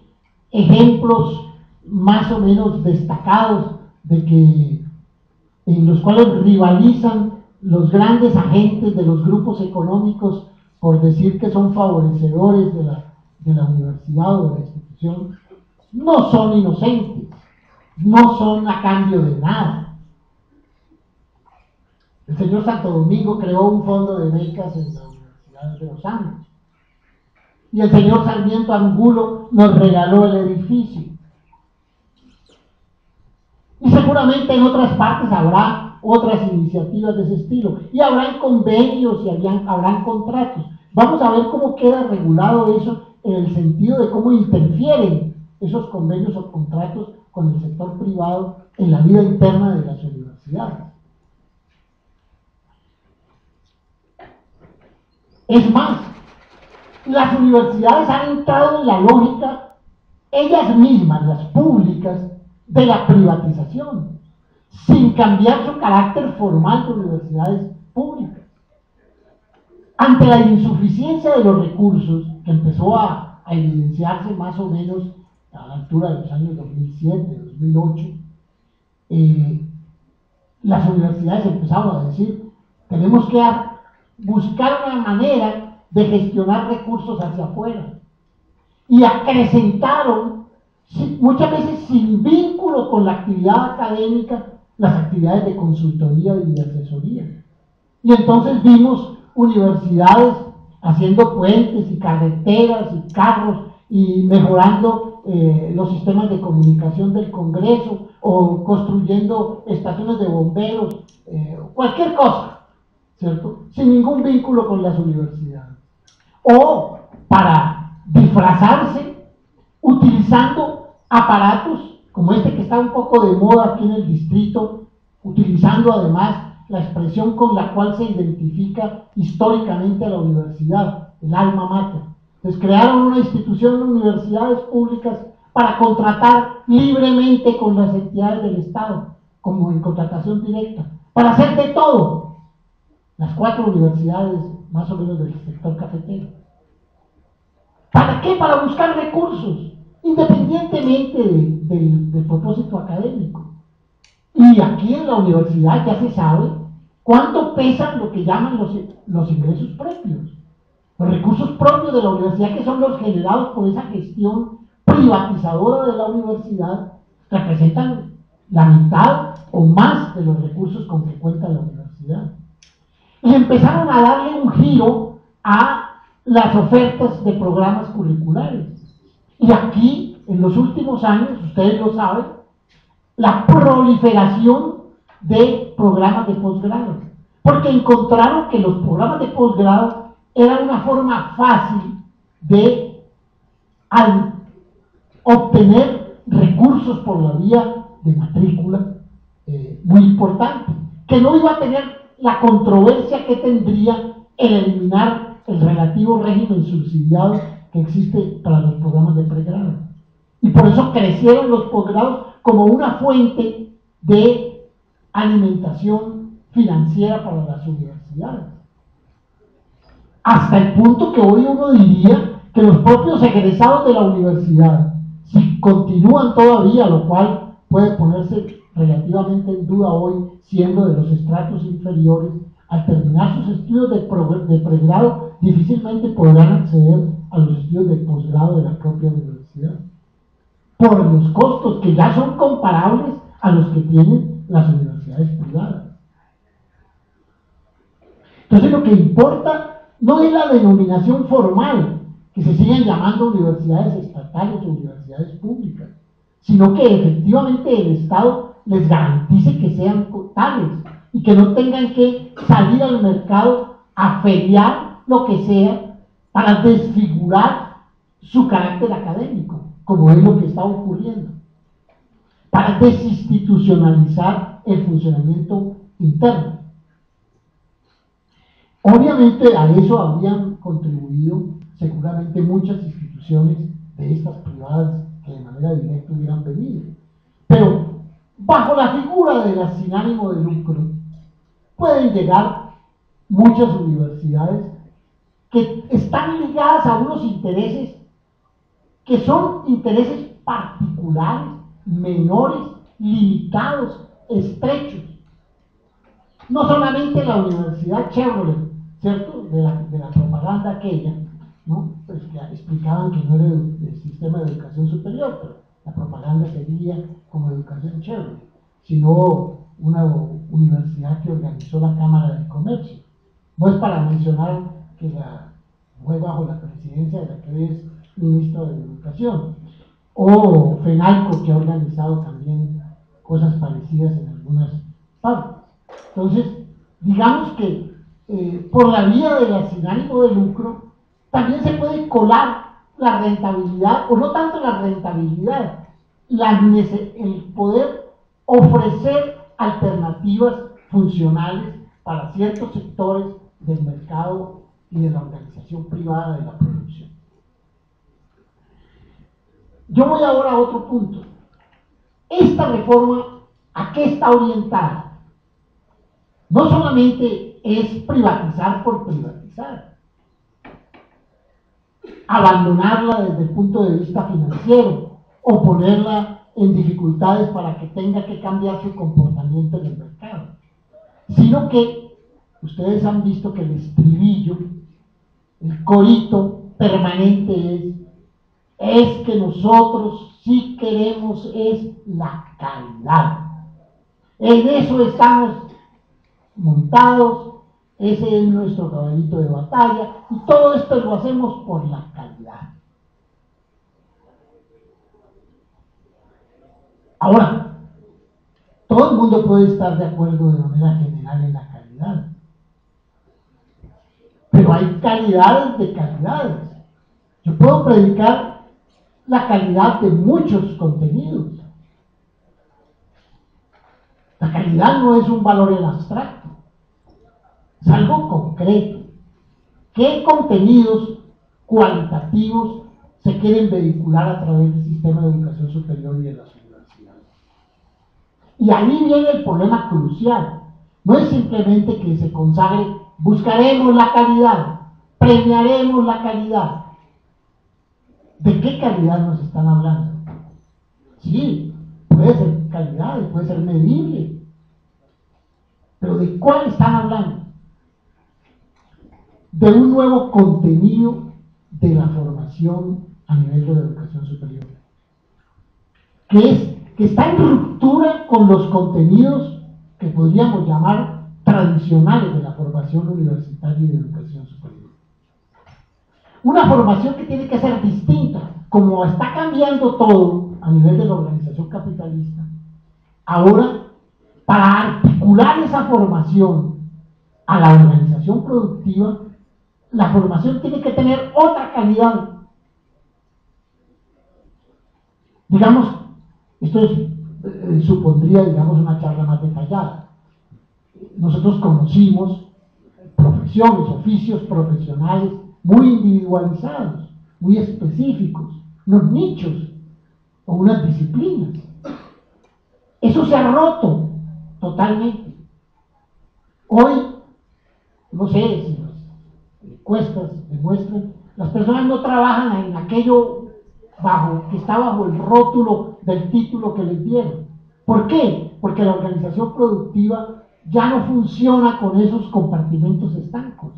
ejemplos más o menos destacados de que en los cuales rivalizan los grandes agentes de los grupos económicos por decir que son favorecedores de la universidad o de la institución, no son inocentes, no son a cambio de nada. El señor Santo Domingo creó un fondo de becas en la Universidad de los Andes. Y el señor Sarmiento Angulo nos regaló el edificio. Y seguramente en otras partes habrá otras iniciativas de ese estilo. Y habrán convenios y habrán contratos. Vamos a ver cómo queda regulado eso en el sentido de cómo interfieren esos convenios o contratos con el sector privado en la vida interna de las universidades. Es más, las universidades han entrado en la lógica, ellas mismas, las públicas, de la privatización, sin cambiar su carácter formal de universidades públicas. Ante la insuficiencia de los recursos, que empezó a evidenciarse más o menos a la altura de los años 2007, 2008, las universidades empezaron a decir, tenemos que buscar una manera de gestionar recursos hacia afuera. Y acrecentaron, muchas veces sin vínculo con la actividad académica, las actividades de consultoría y de asesoría. Y entonces vimos universidades haciendo puentes y carreteras y carros y mejorando los sistemas de comunicación del Congreso o construyendo estaciones de bomberos, cualquier cosa, ¿cierto? Sin ningún vínculo con las universidades. O para disfrazarse, utilizando aparatos como este que está un poco de moda aquí en el distrito, utilizando además la expresión con la cual se identifica históricamente a la universidad, el alma mater. Entonces crearon una institución de universidades públicas para contratar libremente con las entidades del Estado, como en contratación directa, para hacer de todo. las 4 universidades más o menos del sector cafetero. ¿Para qué? Para buscar recursos, independientemente del propósito académico. Y aquí en la universidad ya se sabe cuánto pesan lo que llaman los ingresos propios. Los recursos propios de la universidad, que son los generados por esa gestión privatizadora de la universidad, representan la mitad o más de los recursos con que cuenta la universidad. Y empezaron a darle un giro a las ofertas de programas curriculares. Y aquí, en los últimos años, ustedes lo saben, la proliferación de programas de posgrado, porque encontraron que los programas de posgrado eran una forma fácil de obtener recursos por la vía de matrícula, muy importante, que no iba a tener la controversia que tendría el eliminar el relativo régimen subsidiado que existe para los programas de pregrado. Y por eso crecieron los posgrados como una fuente de alimentación financiera para las universidades. Hasta el punto que hoy uno diría que los propios egresados de la universidad, si continúan todavía, lo cual puede ponerse relativamente en duda hoy, siendo de los estratos inferiores, al terminar sus estudios de pregrado, difícilmente podrán acceder a los estudios de posgrado de la propia universidad, por los costos que ya son comparables a los que tienen las universidades privadas. Entonces lo que importa no es la denominación formal, que se sigan llamando universidades estatales o universidades públicas, sino que efectivamente el Estado les garantice que sean tales y que no tengan que salir al mercado a feriar lo que sea para desfigurar su carácter académico, como es lo que está ocurriendo, para desinstitucionalizar el funcionamiento interno. Obviamente a eso habrían contribuido seguramente muchas instituciones de estas privadas que de manera directa hubieran venido, pero bajo la figura de las sin ánimo de lucro pueden llegar muchas universidades que están ligadas a unos intereses que son intereses particulares, menores, limitados, estrechos. No solamente la Universidad Chevrolet, ¿cierto?, de la propaganda aquella, ¿no?, pues que explicaban que no era el sistema de educación superior, pero la propaganda seguía como educación Chevrolet, sino una universidad que organizó la Cámara de Comercio. No es para mencionar que fue bajo la presidencia de la que hoy es ministra de Educación, o FENALCO, que ha organizado también cosas parecidas en algunas partes. Entonces, digamos que por la vía de la sin ánimo de lucro también se puede colar la rentabilidad, o no tanto la rentabilidad, el poder ofrecer alternativas funcionales para ciertos sectores del mercado y de la organización privada de la producción. Yo voy ahora a otro punto. Esta reforma, ¿a qué está orientada? No solamente es privatizar por privatizar, abandonarla desde el punto de vista financiero o ponerla en dificultades para que tenga que cambiar su comportamiento en el mercado, sino que ustedes han visto que el estribillo, el corito permanente es que nosotros sí queremos es la calidad. En eso estamos montados, ese es nuestro caballito de batalla, y todo esto lo hacemos por la calidad. Ahora, todo el mundo puede estar de acuerdo de manera general en la calidad, pero hay calidades de calidades. Yo puedo predicar la calidad de muchos contenidos. La calidad no es un valor en abstracto, es algo concreto. ¿Qué contenidos cualitativos se quieren vehicular a través del sistema de educación superior y de las universidades? Y ahí viene el problema crucial. No es simplemente que se consagre buscaremos la calidad, premiaremos la calidad. ¿De qué calidad nos están hablando? Sí, puede ser calidad y puede ser medible, pero ¿de cuál están hablando? De un nuevo contenido de la formación a nivel de la educación superior, que está en ruptura con los contenidos que podríamos llamar tradicionales de la formación universitaria y de educación superior. Una formación que tiene que ser distinta, como está cambiando todo a nivel de la organización capitalista. Ahora, para articular esa formación a la organización productiva, la formación tiene que tener otra calidad. Digamos, esto supondría, digamos, una charla más detallada. Nosotros conocimos profesiones, oficios profesionales muy individualizados, muy específicos, unos nichos o unas disciplinas. Eso se ha roto totalmente. Hoy, no sé si las encuestas demuestran, las personas no trabajan en aquello que está bajo el rótulo del título que les dieron. ¿Por qué? Porque la organización productiva ya no funciona con esos compartimentos estancos.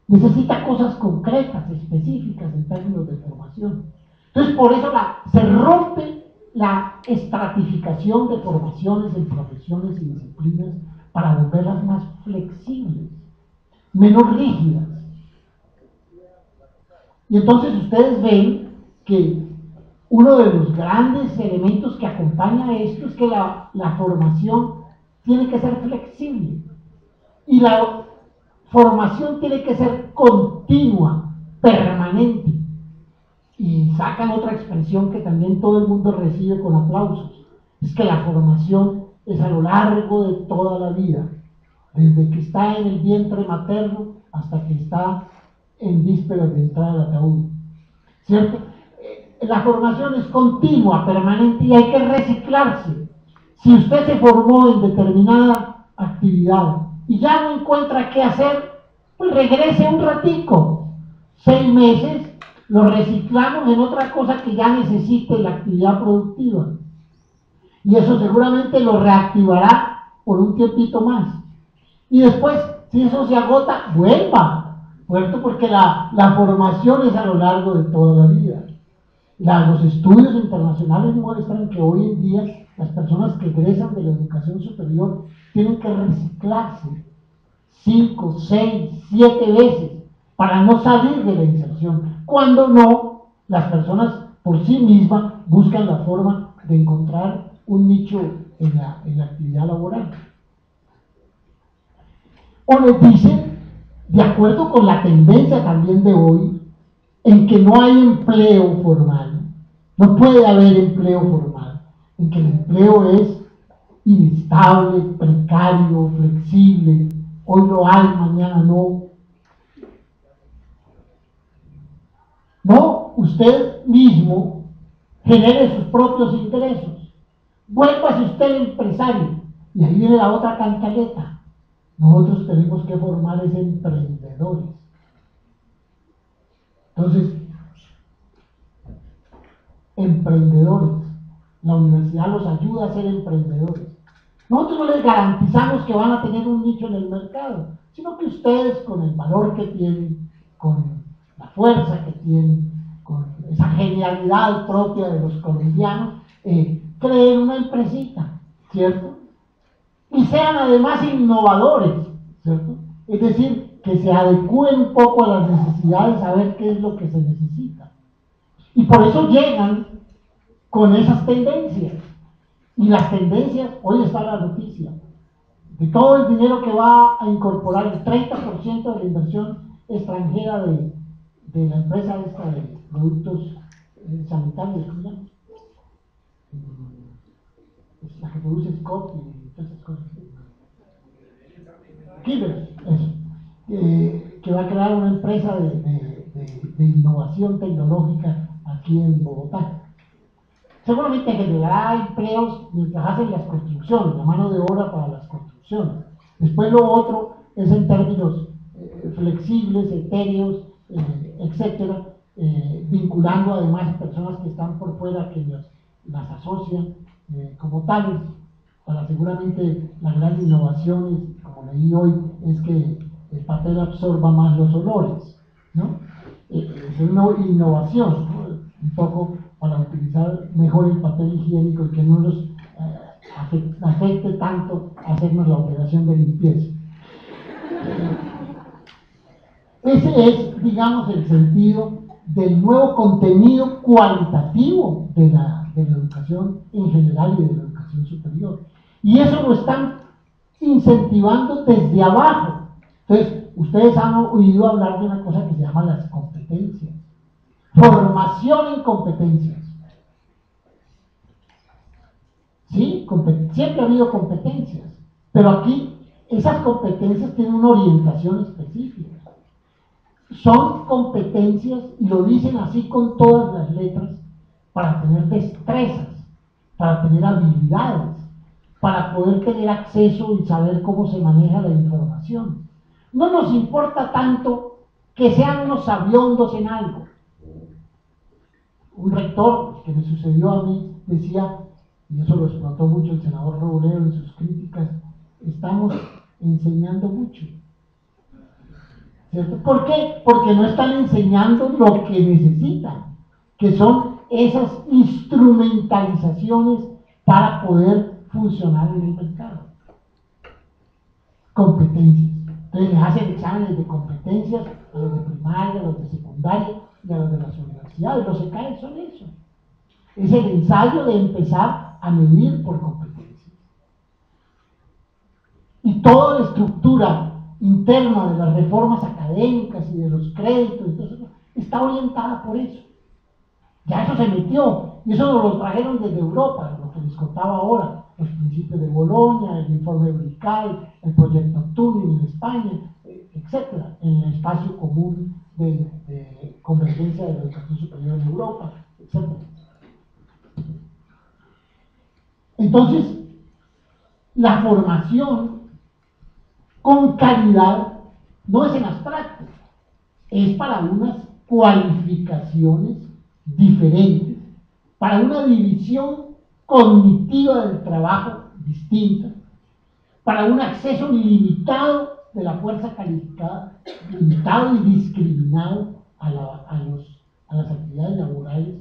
Necesita cosas concretas, específicas en términos de formación. Entonces, por eso se rompe la estratificación de formaciones en profesiones y disciplinas para volverlas más flexibles, menos rígidas. Y entonces ustedes ven que uno de los grandes elementos que acompaña a esto es que la formación tiene que ser flexible y la formación tiene que ser continua, permanente. Y sacan otra expresión que también todo el mundo recibe con aplausos, es que la formación es a lo largo de toda la vida, desde que está en el vientre materno hasta que está en vísperas de entrar al ataúd, ¿cierto? La formación es continua, permanente y hay que reciclarse. Si usted se formó en determinada actividad y ya no encuentra qué hacer, pues regrese un ratico, 6 meses, lo reciclamos en otra cosa que ya necesite la actividad productiva. Y eso seguramente lo reactivará por un tiempito más. Y después, si eso se agota, vuelva, ¿cierto? Porque la formación es a lo largo de toda la vida. Los estudios internacionales muestran que hoy en día las personas que egresan de la educación superior tienen que reciclarse 5, 6, 7 veces para no salir de la inserción. Cuando no, las personas por sí mismas buscan la forma de encontrar un nicho en la actividad laboral. O les dicen, de acuerdo con la tendencia también de hoy, en que no hay empleo formal, no puede haber empleo formal, en que el empleo es inestable, precario, flexible, hoy lo hay, mañana no. No, usted mismo genere sus propios ingresos, vuélvase usted el empresario, y ahí viene la otra cantaleta. Nosotros tenemos que formar es emprendedores. Entonces, emprendedores. La universidad los ayuda a ser emprendedores. Nosotros no les garantizamos que van a tener un nicho en el mercado, sino que ustedes, con el valor que tienen, con la fuerza que tienen, con esa genialidad propia de los colombianos, creen una empresita, ¿cierto? Y sean además innovadores, ¿cierto? Es decir, que se adecúen un poco a las necesidades, a ver qué es lo que se necesita. Y por eso llegan con esas tendencias. Y las tendencias, hoy está la noticia, de todo el dinero que va a incorporar el 30% de la inversión extranjera de la empresa esta de productos sanitarios, ¿cómo se llama? Es la que produce Scott y todas esas cosas. Kibers, eso. Que va a crear una empresa de innovación tecnológica aquí en Bogotá. Seguramente generará empleos mientras hacen las construcciones, la mano de obra para las construcciones. Después lo otro es en términos flexibles, etéreos, etcétera, vinculando además a personas que están por fuera, que las asocian como tales, para seguramente la gran innovación, como leí hoy, es que el papel absorba más los olores, ¿no? Es una innovación, ¿no? Un poco para utilizar mejor el papel higiénico y que no nos afecte tanto hacernos la operación de limpieza. Ese es, digamos, el sentido del nuevo contenido cualitativo de la educación en general y de la educación superior. Y eso lo están incentivando desde abajo. Entonces, ustedes han oído hablar de una cosa que se llama las competencias. Formación en competencias. ¿Sí? Siempre ha habido competencias, pero aquí esas competencias tienen una orientación específica. Son competencias, y lo dicen así con todas las letras, para tener destrezas, para tener habilidades, para poder tener acceso y saber cómo se maneja la información. No nos importa tanto que sean unos sabiondos en algo. Un rector que me sucedió a mí decía, y eso lo explotó mucho el senador Robledo en sus críticas, estamos enseñando mucho. ¿Cierto? ¿Por qué? Porque no están enseñando lo que necesitan, que son esas instrumentalizaciones para poder funcionar en el mercado. Competencias. Entonces les hacen exámenes de competencias a los de primaria, a los de secundaria y a los de las universidades. Los ECAE son eso. Es el ensayo de empezar a medir por competencias. Y toda la estructura interna de las reformas académicas y de los créditos y todo eso, está orientada por eso. Ya eso se metió, y eso nos lo trajeron desde Europa, lo que les contaba ahora, los principios de Bolonia, el informe Brical, el proyecto Turing en España, etcétera, en el espacio común de convergencia de la educación superior en Europa, etcétera. Entonces, la formación con calidad no es en abstracto, es para unas cualificaciones diferentes, para una división cognitiva del trabajo distinta, para un acceso limitado de la fuerza calificada, limitado y discriminado a las actividades laborales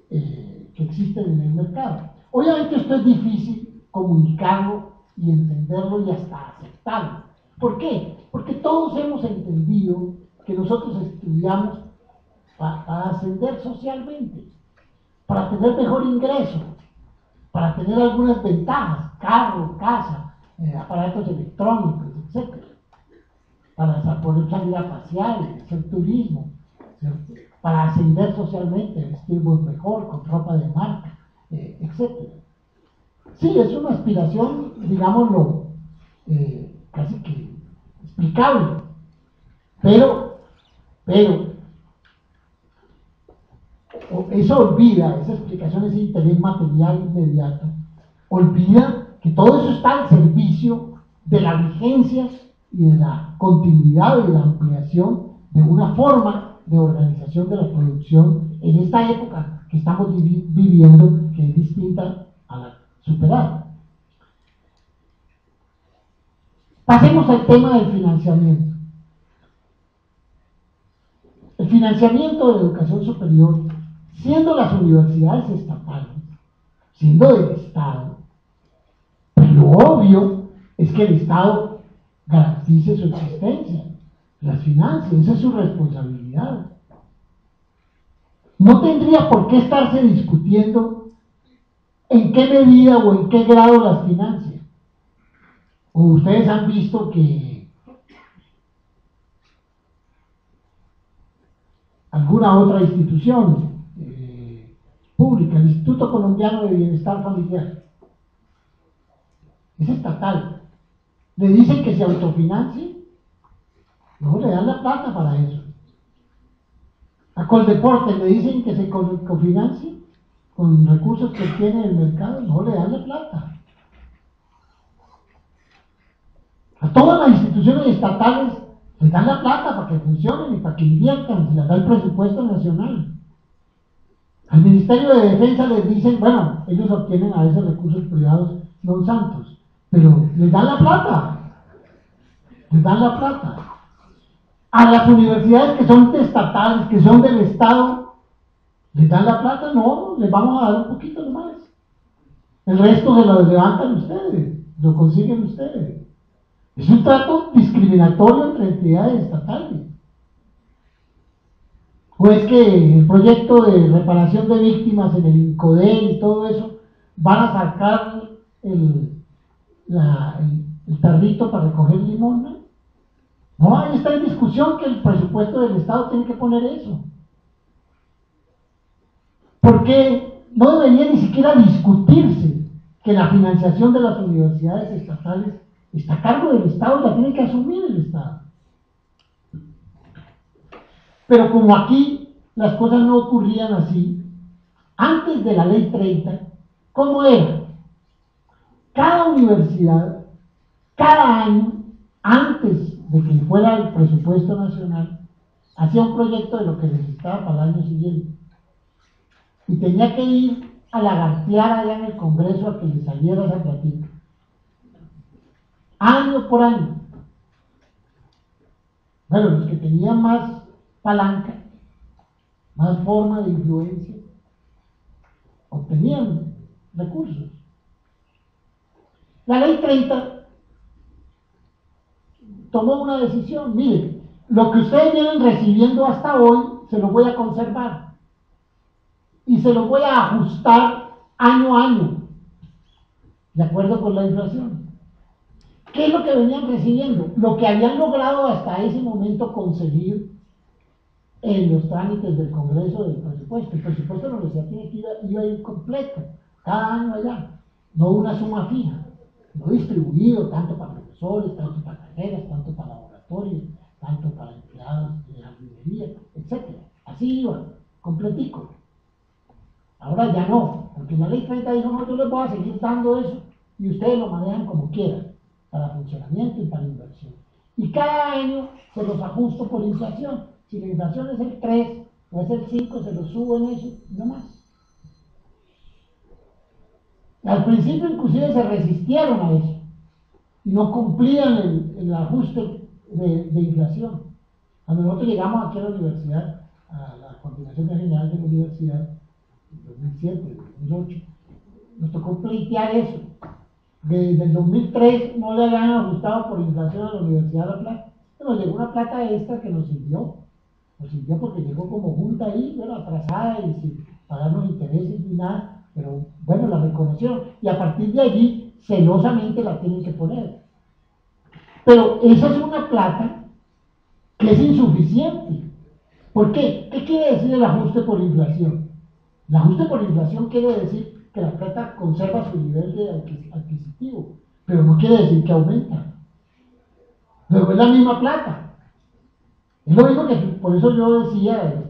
que existen en el mercado. Obviamente esto es difícil comunicarlo y entenderlo y hasta aceptarlo. ¿Por qué? Porque todos hemos entendido que nosotros estudiamos para ascender socialmente, para tener mejor ingreso, para tener algunas ventajas, carro, casa, aparatos electrónicos, etc. Para poder salir a pasear, hacer turismo, ¿cierto? Para ascender socialmente, vestirnos mejor, con ropa de marca, etc. Sí, es una aspiración, digámoslo, casi que explicable, pero eso olvida, esa explicación, ese interés material inmediato, olvida que todo eso está al servicio de la vigencia y de la continuidad y de la ampliación de una forma de organización de la producción en esta época que estamos viviendo, que es distinta a la superada. Pasemos al tema del financiamiento. El financiamiento de la educación superior, siendo las universidades estatales, siendo del Estado, pues lo obvio es que el Estado garantice su existencia, las finanzas, esa es su responsabilidad. No tendría por qué estarse discutiendo en qué medida o en qué grado las financia. O ustedes han visto que alguna otra institución pública, el Instituto Colombiano de Bienestar Familiar, es estatal, le dicen que se autofinancie, no le dan la plata para eso. A Coldeportes le dicen que se cofinancie con recursos que tiene el mercado, no le dan la plata. A todas las instituciones estatales Les dan la plata para que funcionen y para que inviertan, se les da el presupuesto nacional. Al Ministerio de Defensa les dicen, bueno, ellos obtienen a veces recursos privados non santos, pero les dan la plata, les dan la plata. A las universidades que son estatales, que son del Estado, les dan la plata, no, les vamos a dar un poquito nomás. El resto se lo levantan ustedes, lo consiguen ustedes. Es un trato discriminatorio entre entidades estatales. ¿O es que el proyecto de reparación de víctimas en el INCODER y todo eso van a sacar el tarrito para recoger limón? No, ahí está en discusión que el presupuesto del Estado tiene que poner eso. Porque no debería ni siquiera discutirse que la financiación de las universidades estatales está a cargo del Estado y la tiene que asumir el Estado. Pero como aquí las cosas no ocurrían así, antes de la ley 30, ¿cómo era? Cada universidad, cada año, antes de que fuera el presupuesto nacional, hacía un proyecto de lo que necesitaba para el año siguiente. Y tenía que ir a lagartear allá en el Congreso a que le saliera esa platita. Año por año. Bueno, los que tenían más palanca, más forma de influencia, obtenían recursos. La ley 30 tomó una decisión. Miren, lo que ustedes vienen recibiendo hasta hoy se lo voy a conservar y se lo voy a ajustar año a año de acuerdo con la inflación. ¿Qué es lo que venían recibiendo? Lo que habían logrado hasta ese momento conseguir en los trámites del Congreso del presupuesto. El presupuesto de la universidad iba a ir completo, cada año allá, no una suma fija, no distribuido tanto para profesores, tanto para carreras, tanto para laboratorios, tanto para empleados de jardinería, etc. Así iba, completico. Ahora ya no, porque la ley 30 dijo, no, yo les voy a seguir dando eso y ustedes lo manejan como quieran, para funcionamiento y para inversión. Y cada año se los ajusto por inflación. Si la inflación es el 3 o es el 5, se lo subo en eso, no más. Al principio inclusive se resistieron a eso y no cumplían el ajuste de inflación. Cuando nosotros llegamos aquí a la universidad, a la Coordinación General de la Universidad, en 2007, 2008, nos tocó pleitear eso. Desde el 2003 no le habían ajustado por inflación a la Universidad de La Plata. Nos llegó una plata extra que nos sirvió porque llegó como junta ahí, bueno, atrasada y sin pagar los intereses ni nada, pero bueno, la reconocieron y a partir de allí celosamente la tienen que poner. Pero esa es una plata que es insuficiente. ¿Por qué? ¿Qué quiere decir el ajuste por inflación? El ajuste por inflación quiere decir que la plata conserva su nivel de adquisitivo, pero no quiere decir que aumenta. Luego es la misma plata. Es lo mismo que, por eso yo decía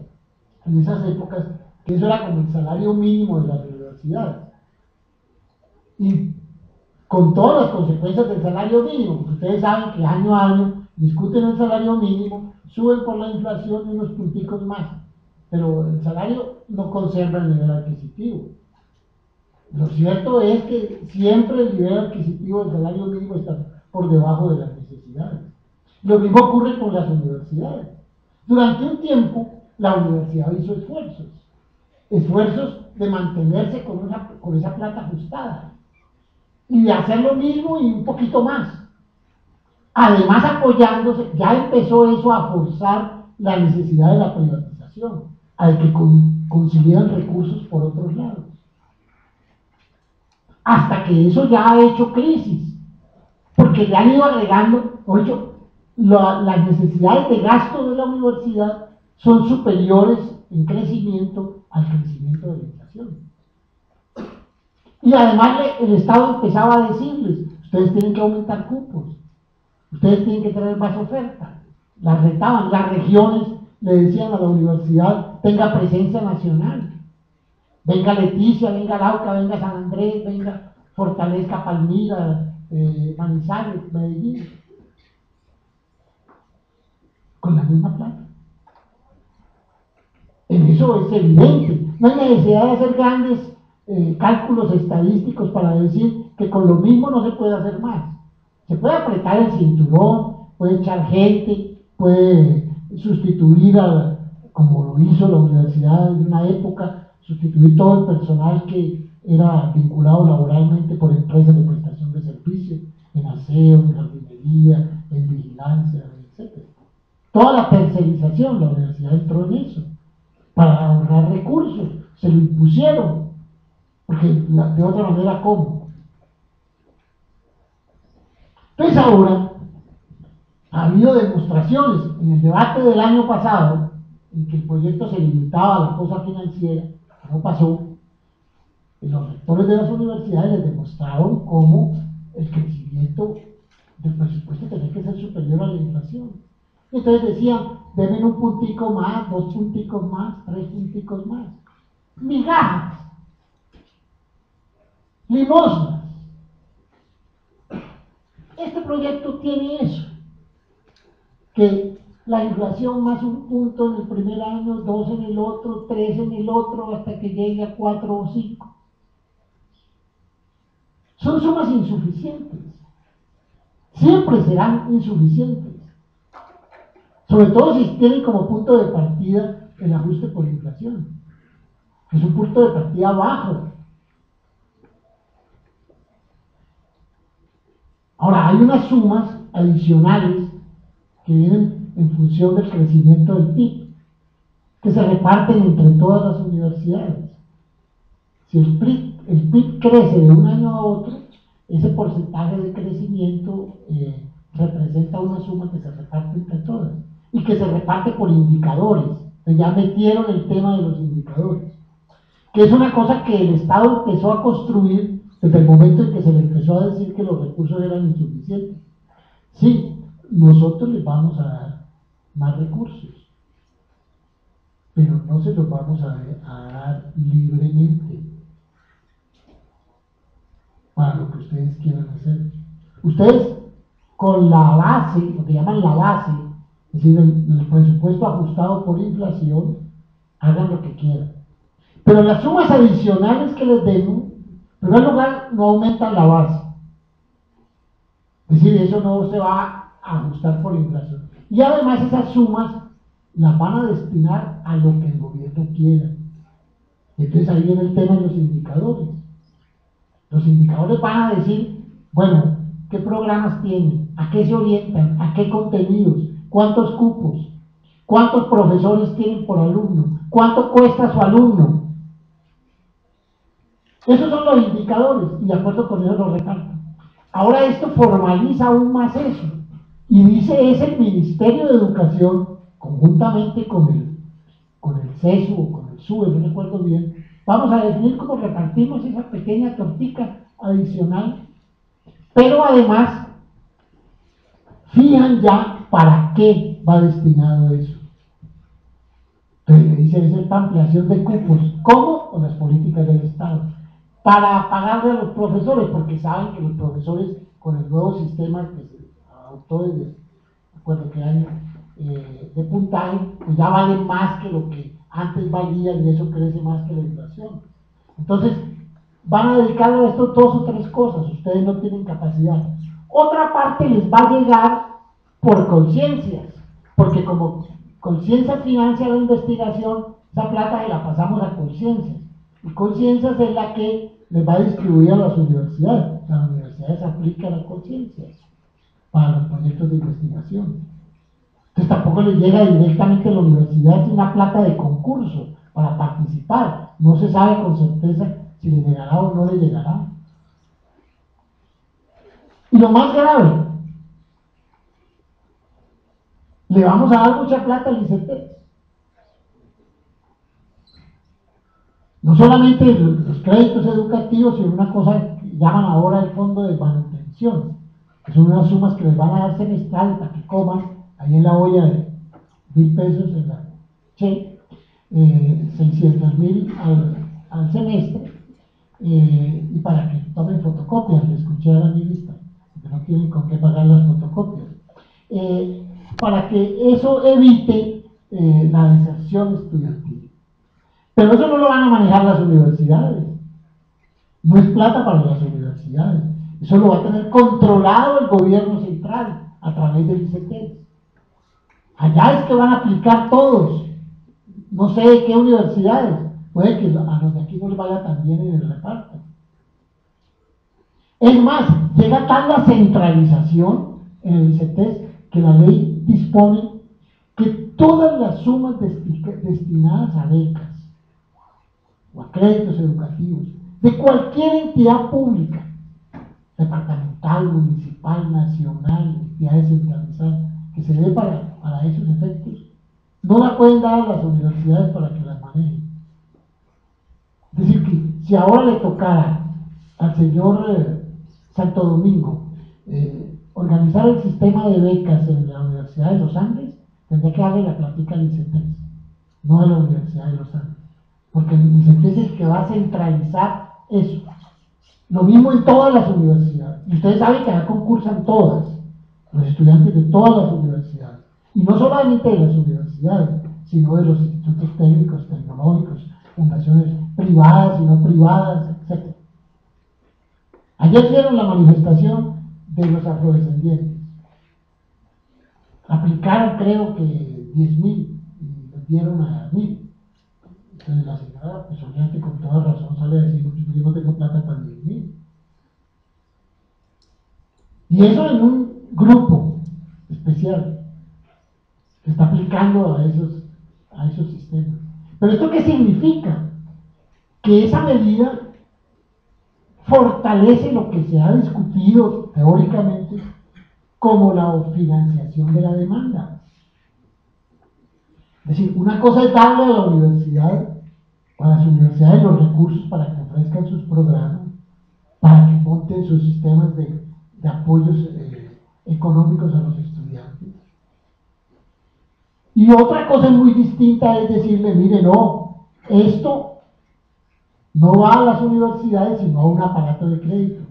en esas épocas que eso era como el salario mínimo de las universidades. Y con todas las consecuencias del salario mínimo, porque ustedes saben que año a año discuten el salario mínimo, suben por la inflación unos punticos más, pero el salario no conserva el nivel adquisitivo. Lo cierto es que siempre el nivel adquisitivo del salario mínimo está por debajo de las necesidades. Lo mismo ocurre con las universidades. Durante un tiempo, la universidad hizo esfuerzos de mantenerse con esa plata ajustada y de hacer lo mismo y un poquito más. Además, apoyándose, ya empezó eso a forzar la necesidad de la privatización, a que consiguieran recursos por otros lados. Hasta que eso ya ha hecho crisis, porque le han ido agregando, las necesidades de gasto de la universidad son superiores en crecimiento al crecimiento de la inflación. Y además el Estado empezaba a decirles, ustedes tienen que aumentar cupos, ustedes tienen que tener más oferta. Las retaban, las regiones le decían a la universidad, tenga presencia nacional. Venga Leticia, venga Lauca, venga San Andrés, venga Fortaleza, Palmira, Manizales, Medellín. con la misma plata. En eso es evidente. No hay necesidad de hacer grandes cálculos estadísticos para decir que con lo mismo no se puede hacer más. Se puede apretar el cinturón, puede echar gente, puede sustituir, como lo hizo la universidad en una época, sustituir todo el personal que era vinculado laboralmente por empresas de prestación de servicios, en aseo, en jardinería, en vigilancia, etc. Toda la tercerización, la universidad entró en eso, para ahorrar recursos, se lo impusieron, porque de otra manera, ¿cómo? Entonces ahora, ha habido demostraciones en el debate del año pasado, en que el proyecto se limitaba a la cosa financiera, no pasó. Los rectores de las universidades les demostraron cómo el crecimiento del presupuesto tenía que ser superior a la inflación. Entonces decían, denme un puntico más, 2 punticos más, 3 punticos más. Migajas, limosnas. Este proyecto tiene eso, que la inflación más un punto en el primer año, 2 en el otro, 3 en el otro, hasta que llegue a 4 o 5. Son sumas insuficientes. Siempre serán insuficientes. Sobre todo si tienen como punto de partida el ajuste por inflación. Es un punto de partida bajo. Ahora, hay unas sumas adicionales que vienen en función del crecimiento del PIB, que se reparten entre todas las universidades. Si el PIB crece de un año a otro, ese porcentaje de crecimiento representa una suma que se reparte entre todas y que se reparte por indicadores. Entonces ya metieron el tema de los indicadores, que es una cosa que el Estado empezó a construir desde el momento en que se le empezó a decir que los recursos eran insuficientes. Sí, nosotros les vamos a dar más recursos, pero no se los vamos a dar libremente para lo que ustedes quieran hacer. Ustedes, con la base, lo que llaman la base, es decir, el presupuesto ajustado por inflación, hagan lo que quieran. Pero las sumas adicionales que les den, en primer lugar, no aumentan la base. Es decir, eso no se va a ajustar por inflación. Y además esas sumas las van a destinar a lo que el gobierno quiera. Entonces ahí viene el tema de los indicadores. Los indicadores van a decir, bueno, ¿qué programas tienen? ¿A qué se orientan? ¿A qué contenidos? ¿Cuántos cupos? ¿Cuántos profesores tienen por alumno? ¿Cuánto cuesta su alumno? Esos son los indicadores y de acuerdo con eso los reparten. Ahora esto formaliza aún más eso y dice es el Ministerio de Educación conjuntamente con el CESU o con el SUE, no recuerdo bien, vamos a definir cómo repartimos esa pequeña tortica adicional, pero además fijan ya para qué va destinado eso. Entonces le dicen es la ampliación de cupos. ¿Cómo? Con las políticas del Estado. Para pagarle a los profesores, porque saben que los profesores con el nuevo sistema que se adoptó desde, no recuerdo qué año, de puntaje, pues ya valen más que lo que antes valían y eso crece más que la inflación. Entonces, van a dedicarle a esto 2 o 3 cosas, ustedes no tienen capacidad. Otra parte les va a llegar por conciencias, porque como conciencia financia la investigación, esa plata se la pasamos a conciencias. Y conciencias es la que les va a distribuir a las universidades. Las universidades aplican las conciencias para los proyectos de investigación. Entonces tampoco les llega directamente a la universidad, es una plata de concurso para participar. No se sabe con certeza si le llegará o no le llegará. Y lo más grave, le vamos a dar mucha plata al ICETEX. No solamente los créditos educativos, sino una cosa que llaman ahora el fondo de manutención, que son unas sumas que les van a dar semestrales para que coman ahí en la olla de 1.000 pesos en la Che, 600.000 al semestre, y para que tomen fotocopias, le escuché a la ministra, que no tienen con qué pagar las fotocopias. para que eso evite la deserción estudiantil. Pero eso no lo van a manejar las universidades. No es plata para las universidades. Eso lo va a tener controlado el gobierno central a través del ICETEX. Allá es que van a aplicar todos. No sé de qué universidades. Puede que a los de aquí no les vaya tan bien en el reparto. Es más, llega tal la centralización en el ICETEX que la ley dispone que todas las sumas destinadas a becas o a créditos educativos de cualquier entidad pública, departamental, municipal, nacional, entidades centralizadas, que se dé para esos efectos, no la pueden dar a las universidades para que las manejen. Es decir, que si ahora le tocara al señor Santo Domingo organizar el sistema de becas en la Universidad de los Andes, tendría que darle la plática al ICETEX, no a la Universidad de los Andes, porque el ICETEX es el que va a centralizar eso. Lo mismo en todas las universidades. Y ustedes saben que acá concursan todas, los estudiantes de todas las universidades. Y no solamente de las universidades, sino de los institutos técnicos, tecnológicos, fundaciones privadas y no privadas, etc. Ayer vieron la manifestación de los afrodescendientes. Aplicaron, creo que 10.000 y les dieron a 1.000. Entonces la señora, pues obviamente con toda razón sale a decir, yo no tengo plata para 10.000. Y eso en un grupo especial que está aplicando a esos sistemas. Pero ¿esto qué significa? Que esa medida fortalece lo que se ha discutido teóricamente como la financiación de la demanda. Es decir, una cosa es darle a la universidad, a las universidades los recursos para que ofrezcan sus programas, para que monten sus sistemas de apoyos económicos a los estudiantes. Y otra cosa muy distinta es decirle, mire, no, esto no va a las universidades, sino a un aparato de crédito.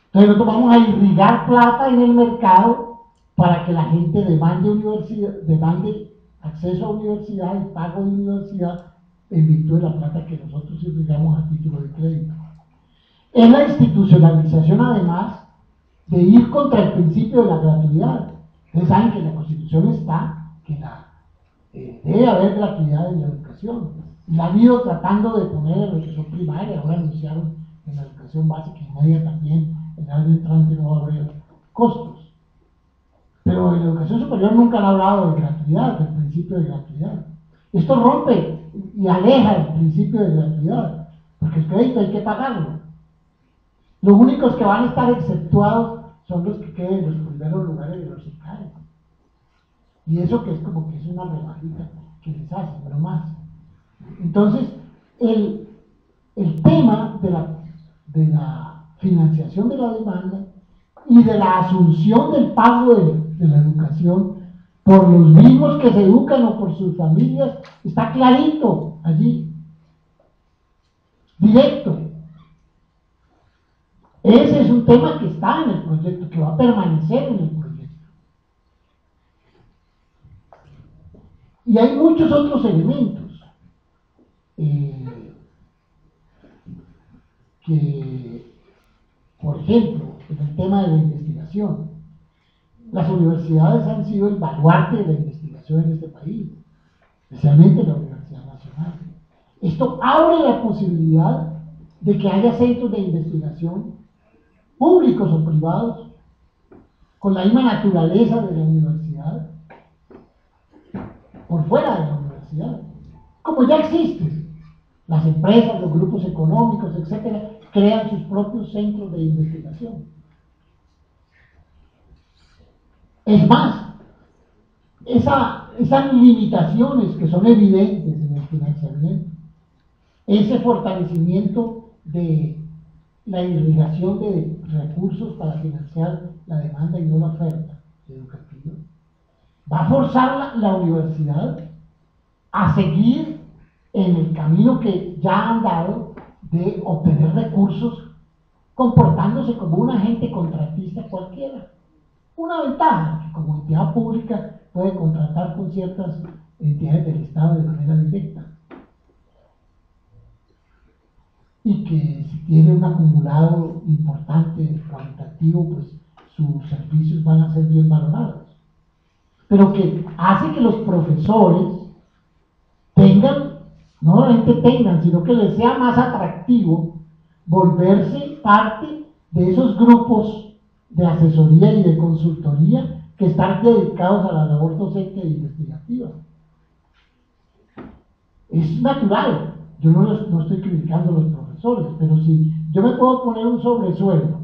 Entonces nosotros vamos a irrigar plata en el mercado para que la gente demande acceso a universidad y pago de universidad en virtud de la plata que nosotros irrigamos a título de crédito. Es la institucionalización, además, de ir contra el principio de la gratuidad. Ustedes saben que en la Constitución está que debe haber gratuidad en la educación. La han ido tratando de poner en la educación primaria, ahora anunciaron en la educación básica y media también, en el año entrante no va a haber costos. Pero en la educación superior nunca han hablado de gratuidad, del principio de gratuidad. Esto rompe y aleja el principio de gratuidad, porque el crédito hay que pagarlo. Los únicos que van a estar exceptuados son los que queden en los primeros lugares de los ICAE. Y eso que es como que es una rebajita que les hacen, pero más. Entonces, el tema de la financiación de la demanda y de la asunción del pago de la educación por los mismos que se educan o por sus familias, está clarito allí, directo. Ese es un tema que está en el proyecto, que va a permanecer en el proyecto. Y hay muchos otros elementos que, por ejemplo, en el tema de la investigación, las universidades han sido el baluarte de la investigación en este país, especialmente la Universidad Nacional. Esto abre la posibilidad de que haya centros de investigación públicos o privados con la misma naturaleza de la universidad por fuera de la universidad, como ya existe. Las empresas, los grupos económicos, etcétera, crean sus propios centros de investigación. Es más, esas limitaciones que son evidentes en el financiamiento, ese fortalecimiento de la irrigación de recursos para financiar la demanda y no la oferta educativa, va a forzar la universidad a seguir en el camino que ya han dado de obtener recursos comportándose como un agente contratista cualquiera. una ventaja, que como entidad pública puede contratar con ciertas entidades del Estado de manera directa. Y que si tiene un acumulado importante cualitativo, pues sus servicios van a ser bien valorados. Pero que hace que los profesores tengan, no solamente tengan, sino que les sea más atractivo volverse parte de esos grupos de asesoría y de consultoría que están dedicados a la labor docente e investigativa. Es natural, yo no estoy criticando a los profesores, pero si yo me puedo poner un sobresueldo,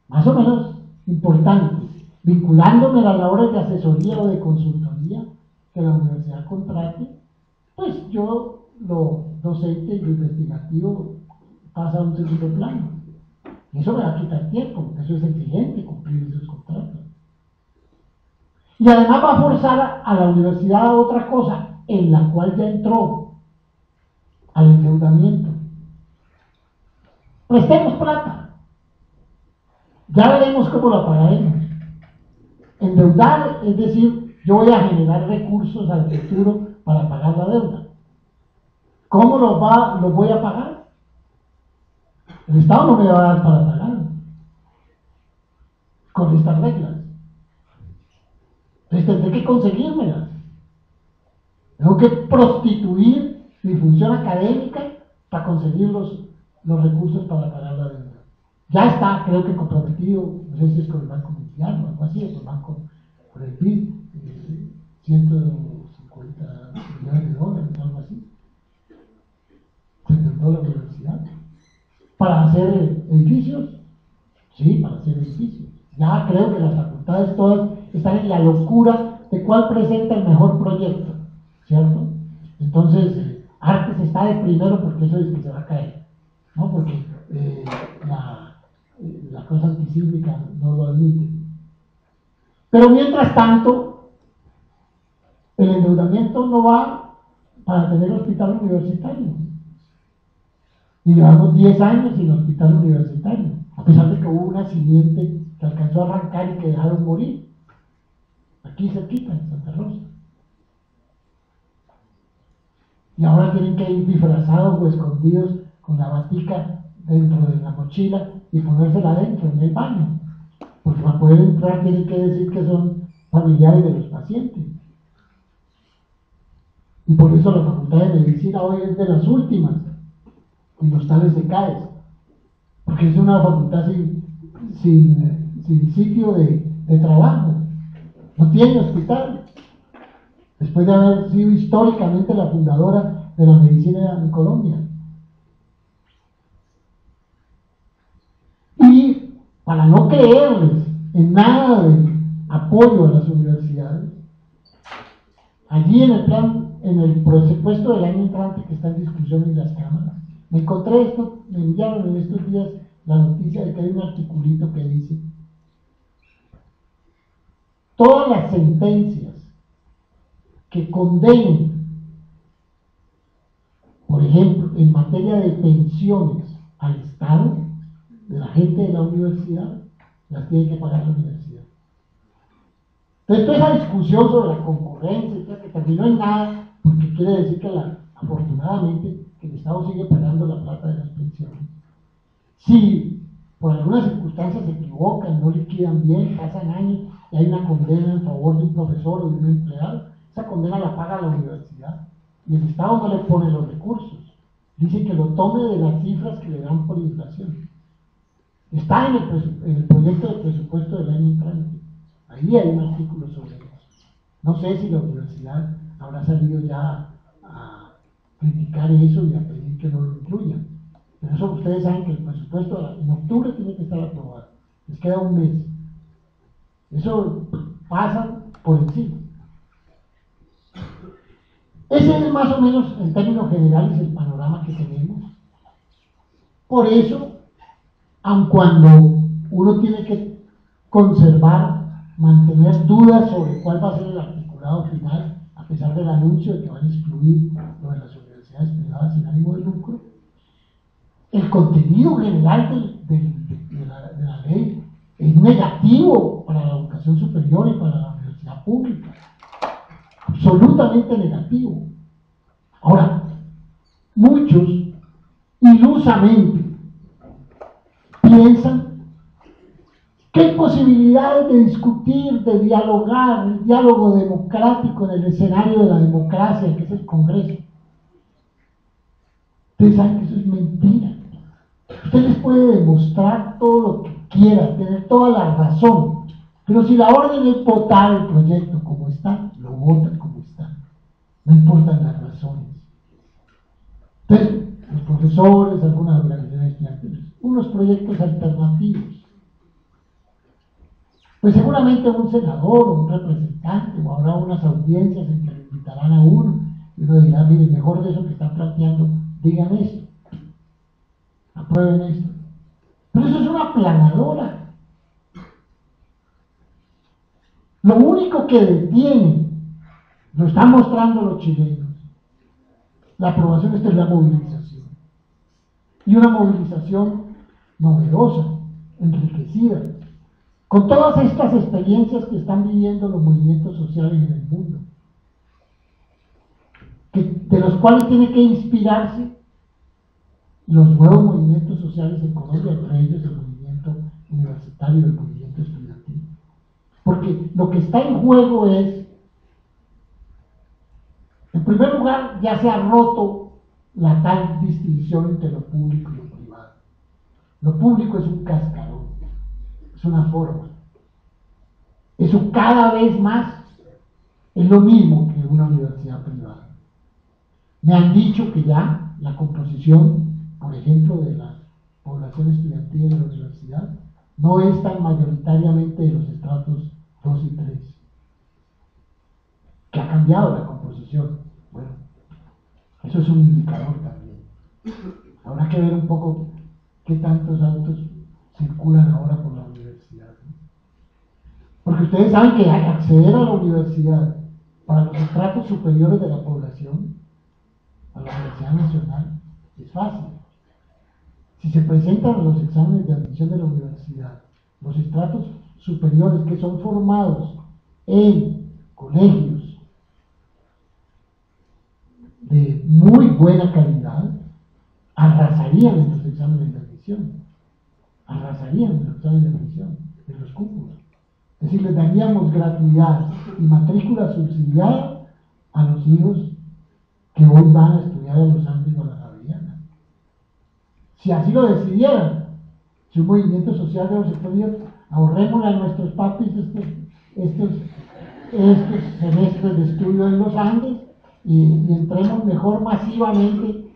más o menos importante, vinculándome a las labores de asesoría o de consultoría que la universidad contrate, pues yo lo docente y lo investigativo pasa a un segundo plano. Y eso me va a quitar tiempo, porque eso es exigente, cumplir esos contratos. Y además va a forzar a la universidad a otra cosa, en la cual ya entró, al endeudamiento. Prestemos plata. Ya veremos cómo la pagaremos. Endeudar, es decir, yo voy a generar recursos al futuro para pagar la deuda. ¿Cómo los voy a pagar? El Estado no me va a dar para pagar con estas reglas. Entonces tendré que conseguírmelas. Tengo que prostituir mi función académica para conseguir los recursos para pagar la deuda. Ya está, creo que comprometido, no sé si es con el Banco Mundial o algo así, o con el BID, 150 millones de dólares, algo así. Se endeudó la universidad. ¿Para hacer edificios? Sí, para hacer edificios. Ya creo que las facultades todas están en la locura de cuál presenta el mejor proyecto, ¿cierto? Entonces, Artes está de primero porque eso es que se va a caer, ¿no? Porque la cosa antisísmica no lo admite. Pero mientras tanto, el endeudamiento no va para tener hospital universitario. Y llevamos 10 años sin hospital universitario, a pesar de que hubo una simiente que alcanzó a arrancar y que dejaron morir. Aquí cerquita, en Santa Rosa. Y ahora tienen que ir disfrazados o escondidos con la batica dentro de la mochila y ponérsela adentro, en el baño. Porque para poder entrar tienen que decir que son familiares de los pacientes. Y por eso la Facultad de Medicina hoy es de las últimas en los tales de CAES, porque es una facultad sin sitio de trabajo, no tiene hospital, después de haber sido históricamente la fundadora de la medicina en Colombia. Y para no creerles en nada de apoyo a las universidades, allí en el presupuesto del año entrante que está en discusión en las cámaras, me encontré esto, me enviaron en estos días la noticia de que hay un articulito que dice: todas las sentencias que condenen, por ejemplo, en materia de pensiones al Estado, de la gente de la universidad, las tiene que pagar la universidad. Entonces, toda esa discusión sobre la concurrencia, que terminó en nada, porque quiere decir que afortunadamente que el Estado sigue pagando la plata de las pensiones. Si por algunas circunstancias se equivocan, no liquidan bien, pasan años y hay una condena en favor de un profesor o de un empleado, esa condena la paga la universidad y el Estado no le pone los recursos. Dice que lo tome de las cifras que le dan por inflación. Está en el proyecto de presupuesto del año entrante. Ahí hay un artículo sobre eso. No sé si la universidad habrá salido ya a criticar eso y a pedir que no lo incluyan. Pero eso ustedes saben que el presupuesto en octubre tiene que estar aprobado. Les queda un mes. Eso pasa por encima. Ese es más o menos, en términos generales, el panorama que tenemos. Por eso, aun cuando uno tiene que conservar, mantener dudas sobre cuál va a ser el articulado final, a pesar del anuncio de que van a excluir lo de las universidades privadas sin ánimo de lucro, el contenido general de la ley es negativo para la educación educación superior y para la universidad pública. Absolutamente negativo. Ahora, muchos ilusamente piensan que hay posibilidades de discutir, de dialogar, el diálogo democrático en el escenario de la democracia, que es el Congreso. Ustedes saben que eso es mentira. Usted les puede demostrar todo lo que quiera, tener toda la razón, pero si la orden es votar el proyecto como está, lo votan como está. No importan las razones. Entonces, los profesores, algunas organizaciones estudiantiles, unos proyectos alternativos. Pues seguramente un senador o un representante, o habrá unas audiencias en que le invitarán a uno, y uno dirá, mire, mejor de eso que están planteando, digan esto, aprueben esto. Pero eso es una aplanadora. Lo único que detiene, lo están mostrando los chilenos, la aprobación es la movilización. Y una movilización novedosa, enriquecida, con todas estas experiencias que están viviendo los movimientos sociales en el mundo, de los cuales tiene que inspirarse los nuevos movimientos sociales en Colombia, entre ellos el movimiento universitario y el movimiento estudiantil. Porque lo que está en juego es, en primer lugar, ya se ha roto la tal distinción entre lo público y lo privado. Lo público es un cascarón, es una forma. Eso cada vez más es lo mismo que una universidad privada. Me han dicho que ya la composición, por ejemplo, de la población estudiantil de la universidad no es tan mayoritariamente de los estratos 2 y 3, que ha cambiado la composición. Bueno, eso es un indicador también. Habrá que ver un poco qué tantos autos circulan ahora por la universidad, ¿no? Porque ustedes saben que acceder a la universidad para los estratos superiores de la población, a la Universidad Nacional, es fácil. Si se presentan a los exámenes de admisión de la universidad, los estratos superiores que son formados en colegios de muy buena calidad, arrasarían en los exámenes de admisión, arrasarían en los exámenes de admisión, en los cupos. Es decir, les daríamos gratuidad y matrícula subsidiada a los hijos que hoy van a estudiar a los Andes o a la Javeriana. Si así lo decidieran, si un movimiento social de los sectores, ahorrémosle a nuestros papis estos semestres de estudio en los Andes y entremos mejor masivamente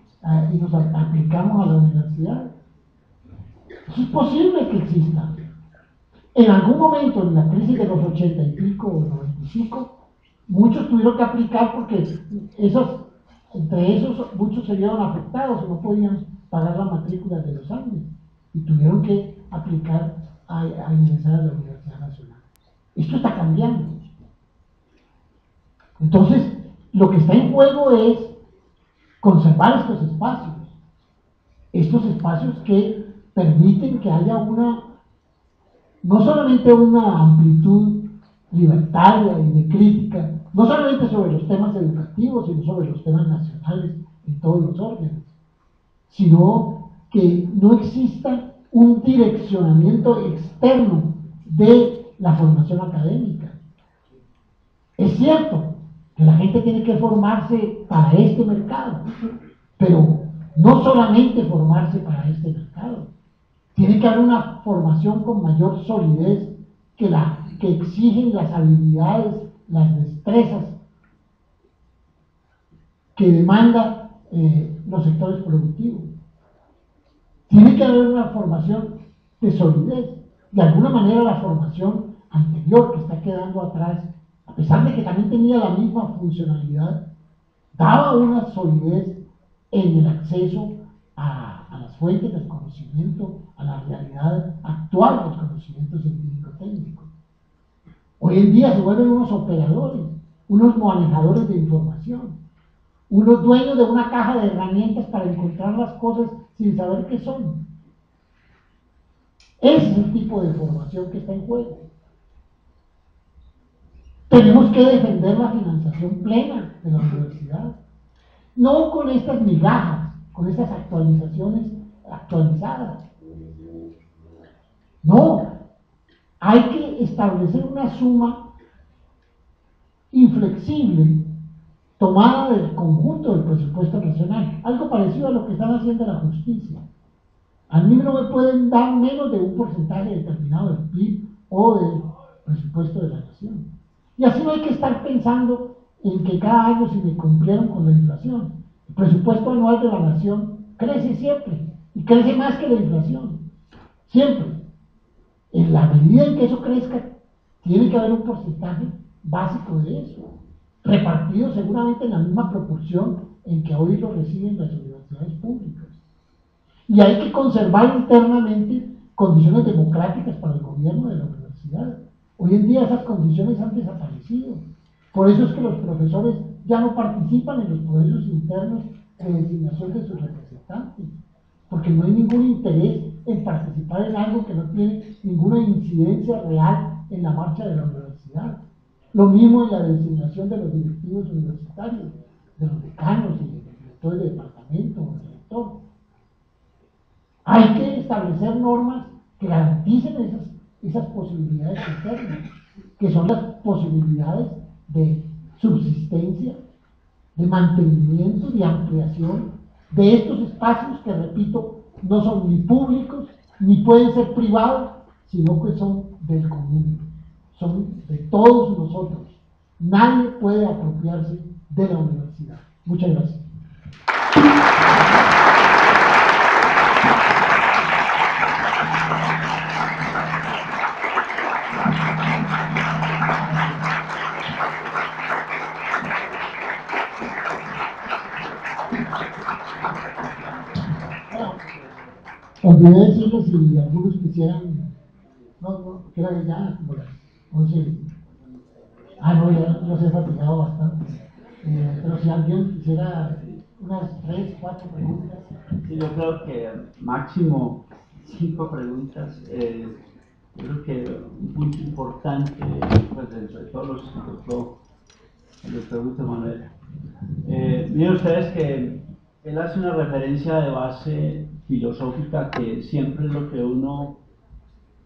y nos aplicamos a la universidad. Eso es posible que exista. En algún momento, en la crisis de los 80 y pico o 95, muchos tuvieron que aplicar porque entre esos muchos se vieron afectados y no podían pagar la matrícula de los Andes y tuvieron que aplicar a ingresar a la Universidad Nacional. Esto está cambiando. Entonces, lo que está en juego es conservar estos espacios que permiten que haya no solamente una amplitud libertaria y de crítica, no solamente sobre los temas educativos, sino sobre los temas nacionales en todos los órdenes, sino que no exista un direccionamiento externo de la formación académica. Es cierto que la gente tiene que formarse para este mercado, pero no solamente formarse para este mercado. Tiene que haber una formación con mayor solidez que exigen las habilidades, las destrezas que demandan los sectores productivos. Tiene que haber una formación de solidez. De alguna manera la formación anterior que está quedando atrás, a pesar de que también tenía la misma funcionalidad, daba una solidez en el acceso a las fuentes del conocimiento, a la realidad actual del conocimiento científico-técnico. Hoy en día se vuelven unos operadores, unos manejadores de información, unos dueños de una caja de herramientas para encontrar las cosas sin saber qué son. Ese es el tipo de formación que está en juego. Tenemos que defender la financiación plena de la universidad, no con estas migajas, con estas actualizaciones actualizadas. No, hay que establecer una suma inflexible tomada del conjunto del presupuesto nacional, algo parecido a lo que están haciendo la justicia. A mí no me pueden dar menos de un porcentaje determinado del PIB o del presupuesto de la nación. Y así no hay que estar pensando en que cada año si me cumplieron con la inflación. El presupuesto anual de la nación crece siempre y crece más que la inflación, siempre. En la medida en que eso crezca, tiene que haber un porcentaje básico de eso, repartido seguramente en la misma proporción en que hoy lo reciben las universidades públicas. Y hay que conservar internamente condiciones democráticas para el gobierno de la universidad. Hoy en día esas condiciones han desaparecido. Por eso es que los profesores ya no participan en los procesos internos de designación de sus representantes, porque no hay ningún interés en participar en algo que no tiene ninguna incidencia real en la marcha de la universidad. Lo mismo en la designación de los directivos universitarios, de los decanos y de los directores de departamento o de rector. Hay que establecer normas que garanticen esas posibilidades internas, que son las posibilidades de subsistencia, de mantenimiento, de ampliación de estos espacios que, repito, no son ni públicos ni pueden ser privados, sino que son del común, son de todos nosotros. Nadie puede apropiarse de la universidad. Muchas gracias. Olvidé decirles si algunos quisieran, no, que era ya como las 11. No, ya los he fatigado bastante. Pero si alguien quisiera unas 3, 4 preguntas. Sí, yo creo que máximo 5 preguntas. Yo creo que un punto importante, pues dentro de todos los que tocó el doctor Guto Manuel. Miren ustedes que él hace una referencia de base filosófica que siempre es lo que uno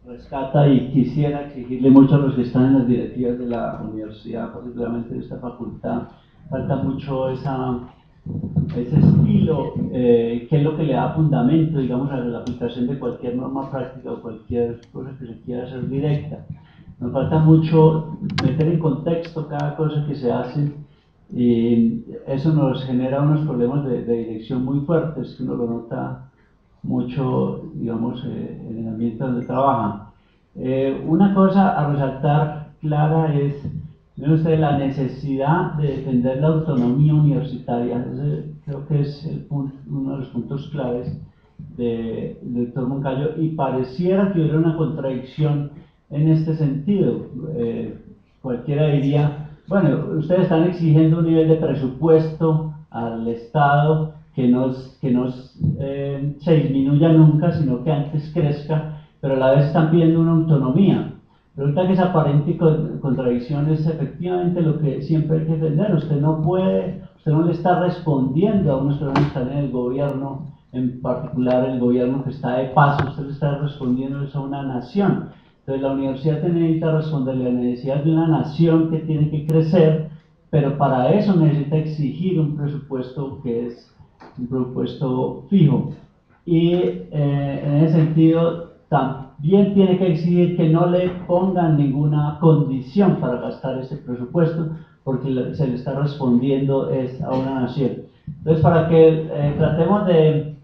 rescata y quisiera exigirle mucho a los que están en las directivas de la universidad, particularmente de esta facultad. Falta mucho ese estilo, que es lo que le da fundamento, digamos, a la aplicación de cualquier norma práctica o cualquier cosa que se quiera hacer directa. Nos falta mucho meter en contexto cada cosa que se hace, y eso nos genera unos problemas de dirección muy fuertes, que uno lo nota mucho, digamos, en el ambiente donde trabajan. Una cosa a resaltar clara es, miren ustedes, la necesidad de defender la autonomía universitaria. Ese creo que es uno de los puntos claves del doctor Moncayo, y pareciera que hubiera una contradicción en este sentido. Cualquiera diría, bueno, ustedes están exigiendo un nivel de presupuesto al Estado que no se disminuya nunca, sino que antes crezca, pero a la vez están pidiendo una autonomía. Resulta que esa aparente contradicción es efectivamente lo que siempre hay que defender. Usted no le está respondiendo a unos personas que están en el gobierno, en particular el gobierno que está de paso, usted le está respondiendo a una nación. Entonces la universidad necesita responderle a la necesidad de una nación que tiene que crecer, pero para eso necesita exigir un presupuesto que es un presupuesto fijo. Y en ese sentido también tiene que exigir que no le pongan ninguna condición para gastar ese presupuesto, porque se le está respondiendo a una nación. Entonces, para que tratemos de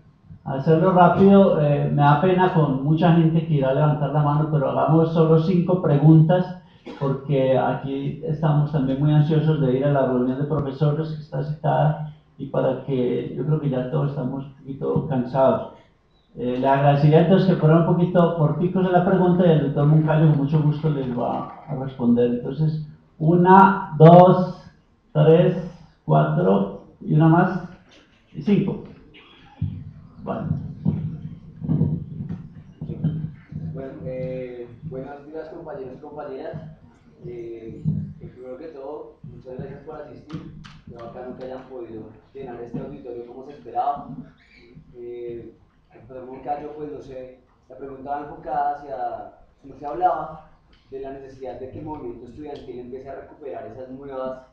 hacerlo rápido, me da pena con mucha gente que irá a levantar la mano, pero hagamos solo 5 preguntas, porque aquí estamos también muy ansiosos de ir a la reunión de profesores que está citada, y para que yo creo que ya todos estamos un poquito cansados. Le agradecería entonces que fueran un poquito corticos en la pregunta, y el doctor Moncayo con mucho gusto les va a responder. Entonces, 1, 2, 3, 4 y una más, y 5. Bueno. Bueno, buenos días, compañeros y compañeras. Primero que todo, muchas gracias por asistir. Qué bacano que hayan podido llenar este auditorio como se esperaba. Por un caso, pues no sé, la pregunta va enfocada hacia, como se hablaba, de la necesidad de que el movimiento estudiantil empiece a recuperar esas nuevas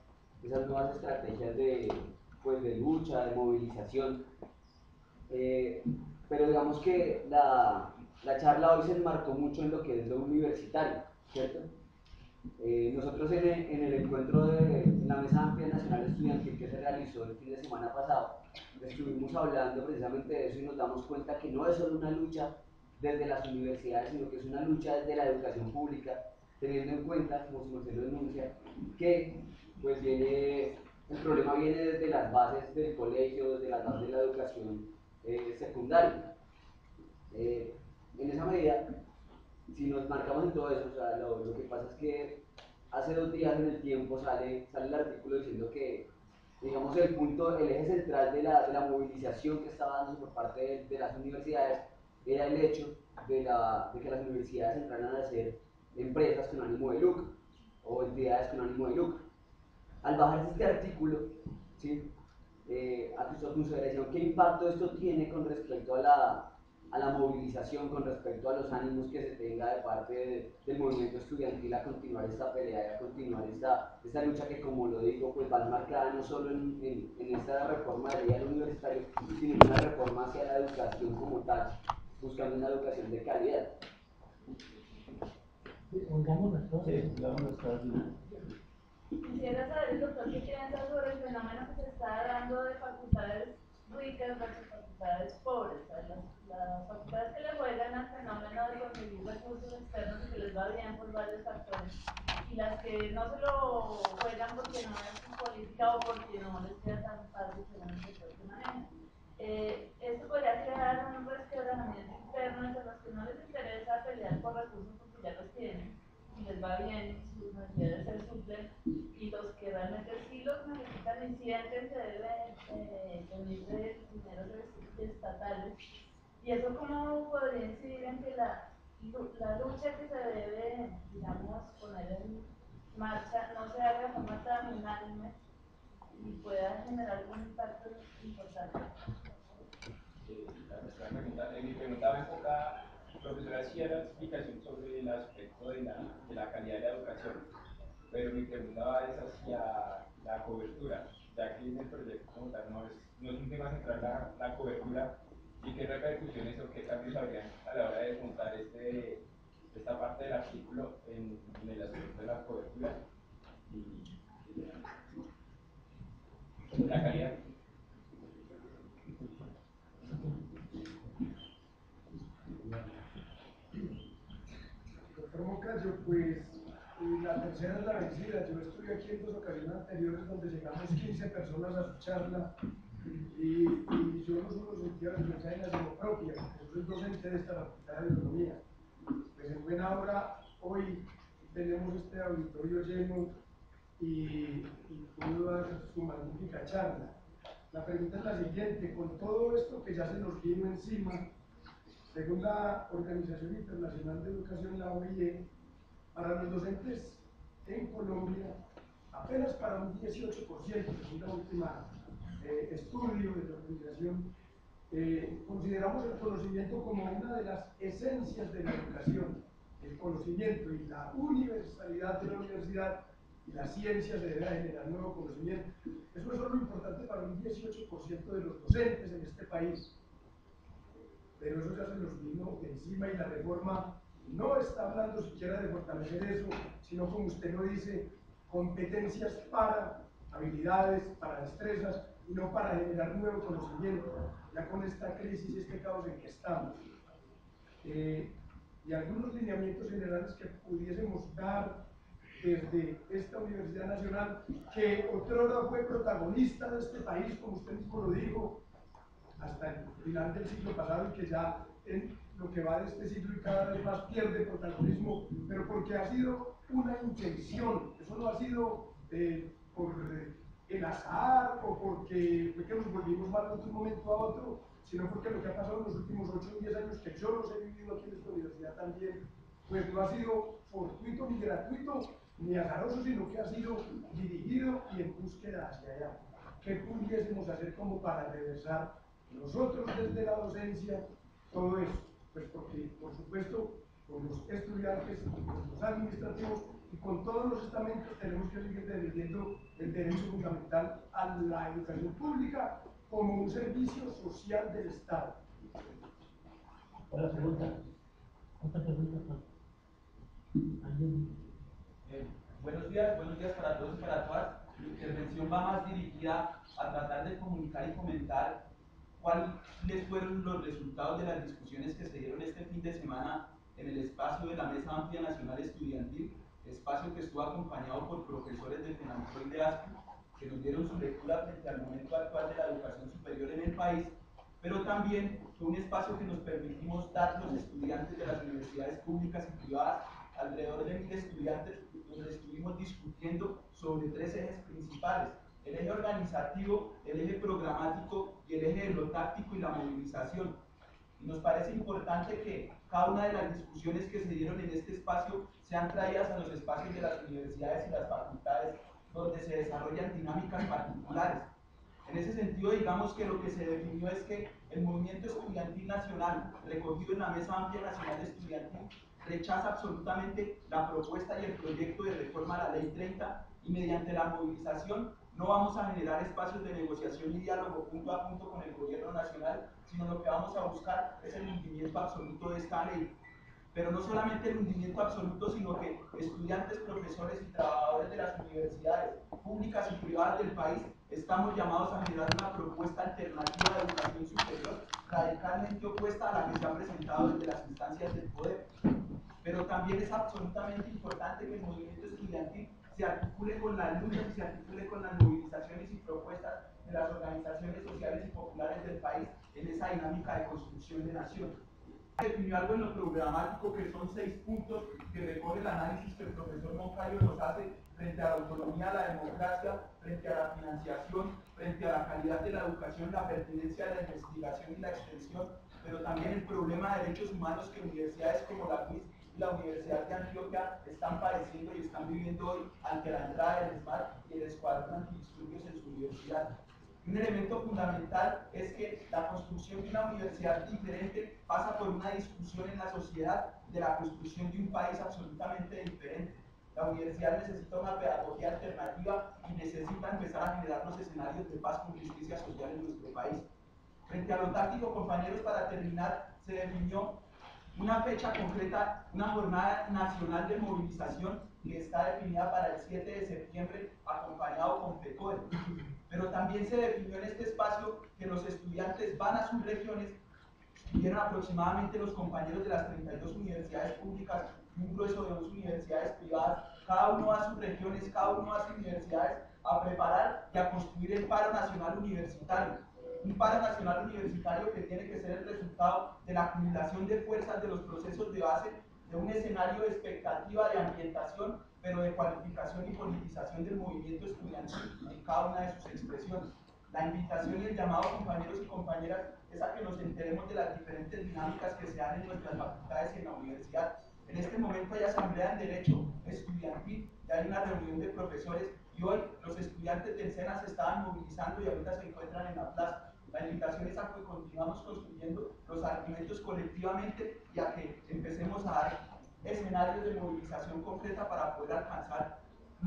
estrategias de, pues, de lucha, de movilización. Pero digamos que la charla hoy se enmarcó mucho en lo que es lo universitario, ¿cierto? Nosotros en el encuentro en la Mesa Amplia Nacional Estudiantil que se realizó el fin de semana pasado, estuvimos hablando precisamente de eso y nos damos cuenta que no es solo una lucha desde las universidades, sino que es una lucha desde la educación pública, teniendo en cuenta, como su merced lo denuncia, que pues el problema viene desde las bases del colegio, desde las bases de la educación secundaria. En esa medida, si nos marcamos en todo eso, o sea, lo que pasa es que hace 2 días en el tiempo sale el artículo diciendo que, digamos, el eje central de la movilización que estaba dando por parte de las universidades era el hecho de que las universidades entraran a ser empresas con ánimo de lucro o entidades con ánimo de lucro. Al bajar este artículo, ¿sí? A tu consideración, ¿qué impacto esto tiene con respecto a la movilización, con respecto a los ánimos que se tenga de parte del movimiento estudiantil a continuar esta pelea y a continuar esta lucha que, como lo digo, pues va marcada no solo en esta reforma de ley al universitario, sino en una reforma hacia la educación como tal, buscando una educación de calidad? Quisiera saber, el doctor, qué piensa sobre el fenómeno que se está dando de facultades ricas versus facultades pobres. O sea, las facultades que le juegan al fenómeno de conseguir recursos externos y que les va bien por varios factores, y las que no se lo juegan porque no es su política o porque no les queda tan fácil según el sector que manejan. Esto podría crear un resquebrajamiento interno entre los que no les interesa pelear por recursos porque ya los tienen y les va bien, sus necesidades se suplen, y los que realmente sí los necesitan y sienten que deben venir de dineros estatales. ¿Y eso cómo podría incidir en que la lucha que se debe, digamos, poner en marcha no se haga de forma tan unánime y pueda generar un impacto importante? Mi pregunta va enfocada, profesora, hacía la explicación sobre el aspecto de la calidad de la educación, pero mi pregunta va hacia la cobertura, ya que en el proyecto como tal no es un tema central la cobertura, y qué repercusiones o qué cambios habrían a la hora de montar esta parte del artículo en el aspecto de la cobertura y la calidad. Doctor Moncayo, pues la tercera es la vencida. Yo estuve aquí en 2 ocasiones anteriores donde llegamos 15 personas a su charla y yo no solo sentía la defensa de la demopropia, porque soy docente de esta facultad de economía. Pues en buena hora hoy tenemos este auditorio lleno y pudo dar su magnífica charla. La pregunta es la siguiente: con todo esto que ya se nos vino encima, según la Organización Internacional de Educación, la OIE, para los docentes en Colombia, apenas para un 18%, según la última estudio de la organización, consideramos el conocimiento como una de las esencias de la educación. El conocimiento y la universalidad de la universidad y la ciencia se debe generar nuevo conocimiento. Eso es solo importante para un 18% de los docentes en este país. Pero eso ya se nos vino encima y la reforma no está hablando siquiera de fortalecer eso, sino, como usted lo dice, competencias para habilidades, para destrezas, y no para generar nuevo conocimiento, ya con esta crisis y este caos en que estamos. Y algunos lineamientos generales que pudiésemos dar desde esta Universidad Nacional, que otrora fue protagonista de este país, como usted mismo lo dijo, hasta el final del siglo pasado, y que ya en lo que va de este siglo y cada vez más pierde protagonismo, pero porque ha sido una intención. Eso no ha sido por el azar o porque fue que nos volvimos malos de un momento a otro, sino porque lo que ha pasado en los últimos 8 o 10 años, que yo los he vivido aquí en esta universidad también, pues no ha sido fortuito ni gratuito, ni azaroso, sino que ha sido dirigido y en búsqueda hacia allá. ¿Qué pudiésemos hacer como para reversar nosotros desde la docencia todo eso? Pues porque, por supuesto, con los estudiantes, con los administrativos y con todos los estamentos tenemos que seguir defendiendo el derecho fundamental a la educación pública como un servicio social del Estado. Otra pregunta. Otra pregunta. Buenos días para todos y para todas. Mi intervención va más dirigida a tratar de comunicar y comentar cuáles fueron los resultados de las discusiones que se dieron este fin de semana en el espacio de la Mesa Amplia Nacional Estudiantil, espacio que estuvo acompañado por profesores del FENAMICO y de ASCO, que nos dieron su lectura frente al momento actual de la educación superior en el país, pero también fue un espacio que nos permitimos dar los estudiantes de las universidades públicas y privadas, alrededor de 1000 estudiantes, donde estuvimos discutiendo sobre 3 ejes principales: el eje organizativo, el eje programático y el eje de lo táctico y la movilización. Y nos parece importante que cada una de las discusiones que se dieron en este espacio sean traídas a los espacios de las universidades y las facultades, donde se desarrollan dinámicas particulares. En ese sentido, digamos que lo que se definió es que el movimiento estudiantil nacional, recogido en la Mesa Amplia Nacional Estudiantil, rechaza absolutamente la propuesta y el proyecto de reforma a la Ley 30, y mediante la movilización no vamos a generar espacios de negociación y diálogo punto a punto con el gobierno nacional, sino lo que vamos a buscar es el hundimiento absoluto de esta ley. Pero no solamente el hundimiento absoluto, sino que estudiantes, profesores y trabajadores de las universidades públicas y privadas del país estamos llamados a generar una propuesta alternativa de educación superior radicalmente opuesta a la que se ha presentado desde las instancias del poder. Pero también es absolutamente importante que el movimiento estudiantil se articule con las luchas y se articule con las movilizaciones y propuestas de las organizaciones sociales y populares del país en esa dinámica de construcción de nación. Definió algo en lo programático que son 6 puntos que recoge el análisis que el profesor Moncayo nos hace frente a la autonomía, la democracia, frente a la financiación, frente a la calidad de la educación, la pertinencia de la investigación y la extensión, pero también el problema de derechos humanos que universidades como la UIS y la Universidad de Antioquia están padeciendo y están viviendo hoy ante la entrada del SMART y el Escuadrón Antidisturbios en su universidad. Un elemento fundamental es que la construcción de una universidad diferente pasa por una discusión en la sociedad de la construcción de un país absolutamente diferente. La universidad necesita una pedagogía alternativa y necesita empezar a generar los escenarios de paz con justicia social en nuestro país. Frente a lo táctico, compañeros, para terminar, se definió una fecha concreta, una jornada nacional de movilización que está definida para el 7 de septiembre, acompañado con FECODE. Pero también se definió en este espacio que los estudiantes van a sus regiones, vieron aproximadamente los compañeros de las 32 universidades públicas y un grueso de 2 universidades privadas, cada uno a sus regiones, cada uno a sus universidades, a preparar y a construir el paro nacional universitario. Un paro nacional universitario que tiene que ser el resultado de la acumulación de fuerzas de los procesos de base, de un escenario de expectativa de ambientación, pero de cualificación y politización del movimiento estudiantil en cada una de sus expresiones. La invitación y el llamado, compañeros y compañeras, es a que nos enteremos de las diferentes dinámicas que se dan en nuestras facultades y en la universidad. En este momento hay asamblea en Derecho Estudiantil, y hay una reunión de profesores, y hoy los estudiantes del SENA se estaban movilizando y ahorita se encuentran en la plaza. La invitación es a que continuamos construyendo los argumentos colectivamente y a que empecemos a dar escenarios de movilización concreta para poder alcanzar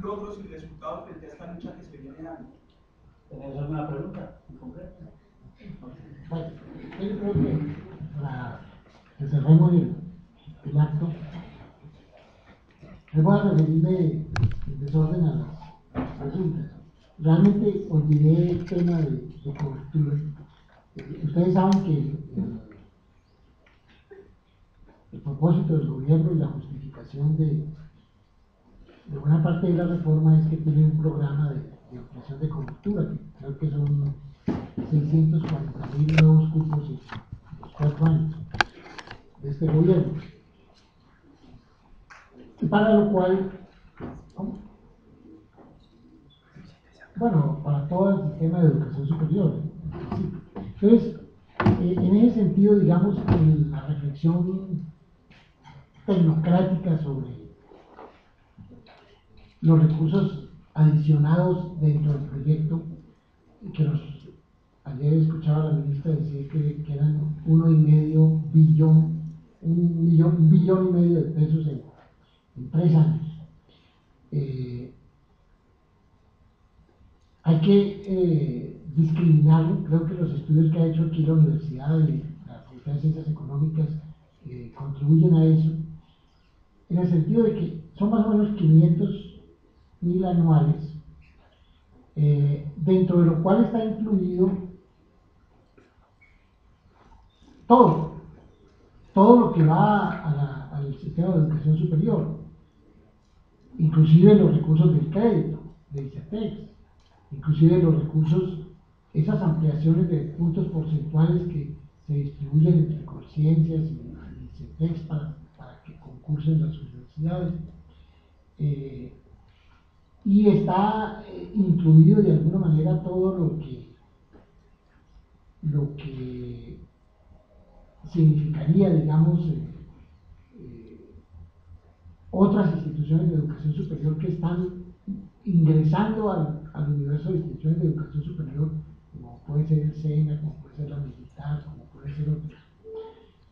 logros y resultados frente a esta lucha que se viene dando. ¿Tenés alguna pregunta en concreto? Bueno, yo creo que para que cerremos el acto, les voy a referirme en desorden a las preguntas. Realmente olvidé el tema de cobertura. Ustedes saben que el propósito del gobierno y la justificación de buena parte de la reforma es que tiene un programa de ampliación de cobertura, que creo que son 640.000 nuevos cupos en los 4 años de este gobierno. Y para lo cual, ¿cómo? Bueno, para todo el sistema de educación superior. Sí. Entonces, en ese sentido, digamos, la reflexión tecnocrática los recursos adicionados dentro del proyecto, que ayer escuchaba a la ministra decir que eran 1,5 billón, un billón y medio de pesos en 3 años. Hay que discriminarlo. Creo que los estudios que ha hecho aquí la Universidad y la Facultad de Ciencias Económicas contribuyen a eso, en el sentido de que son más o menos 500.000 anuales, dentro de lo cual está incluido todo lo que va al sistema de educación superior, inclusive los recursos del crédito, de ICETEX, inclusive los recursos, esas ampliaciones de puntos porcentuales que se distribuyen entre Colciencias y ICETEX para que concursen las universidades. Y está incluido de alguna manera todo lo que significaría, digamos, otras instituciones de educación superior que están ingresando al universo de instituciones de educación superior, como puede ser el SENA, como puede ser la militar, como puede ser otras.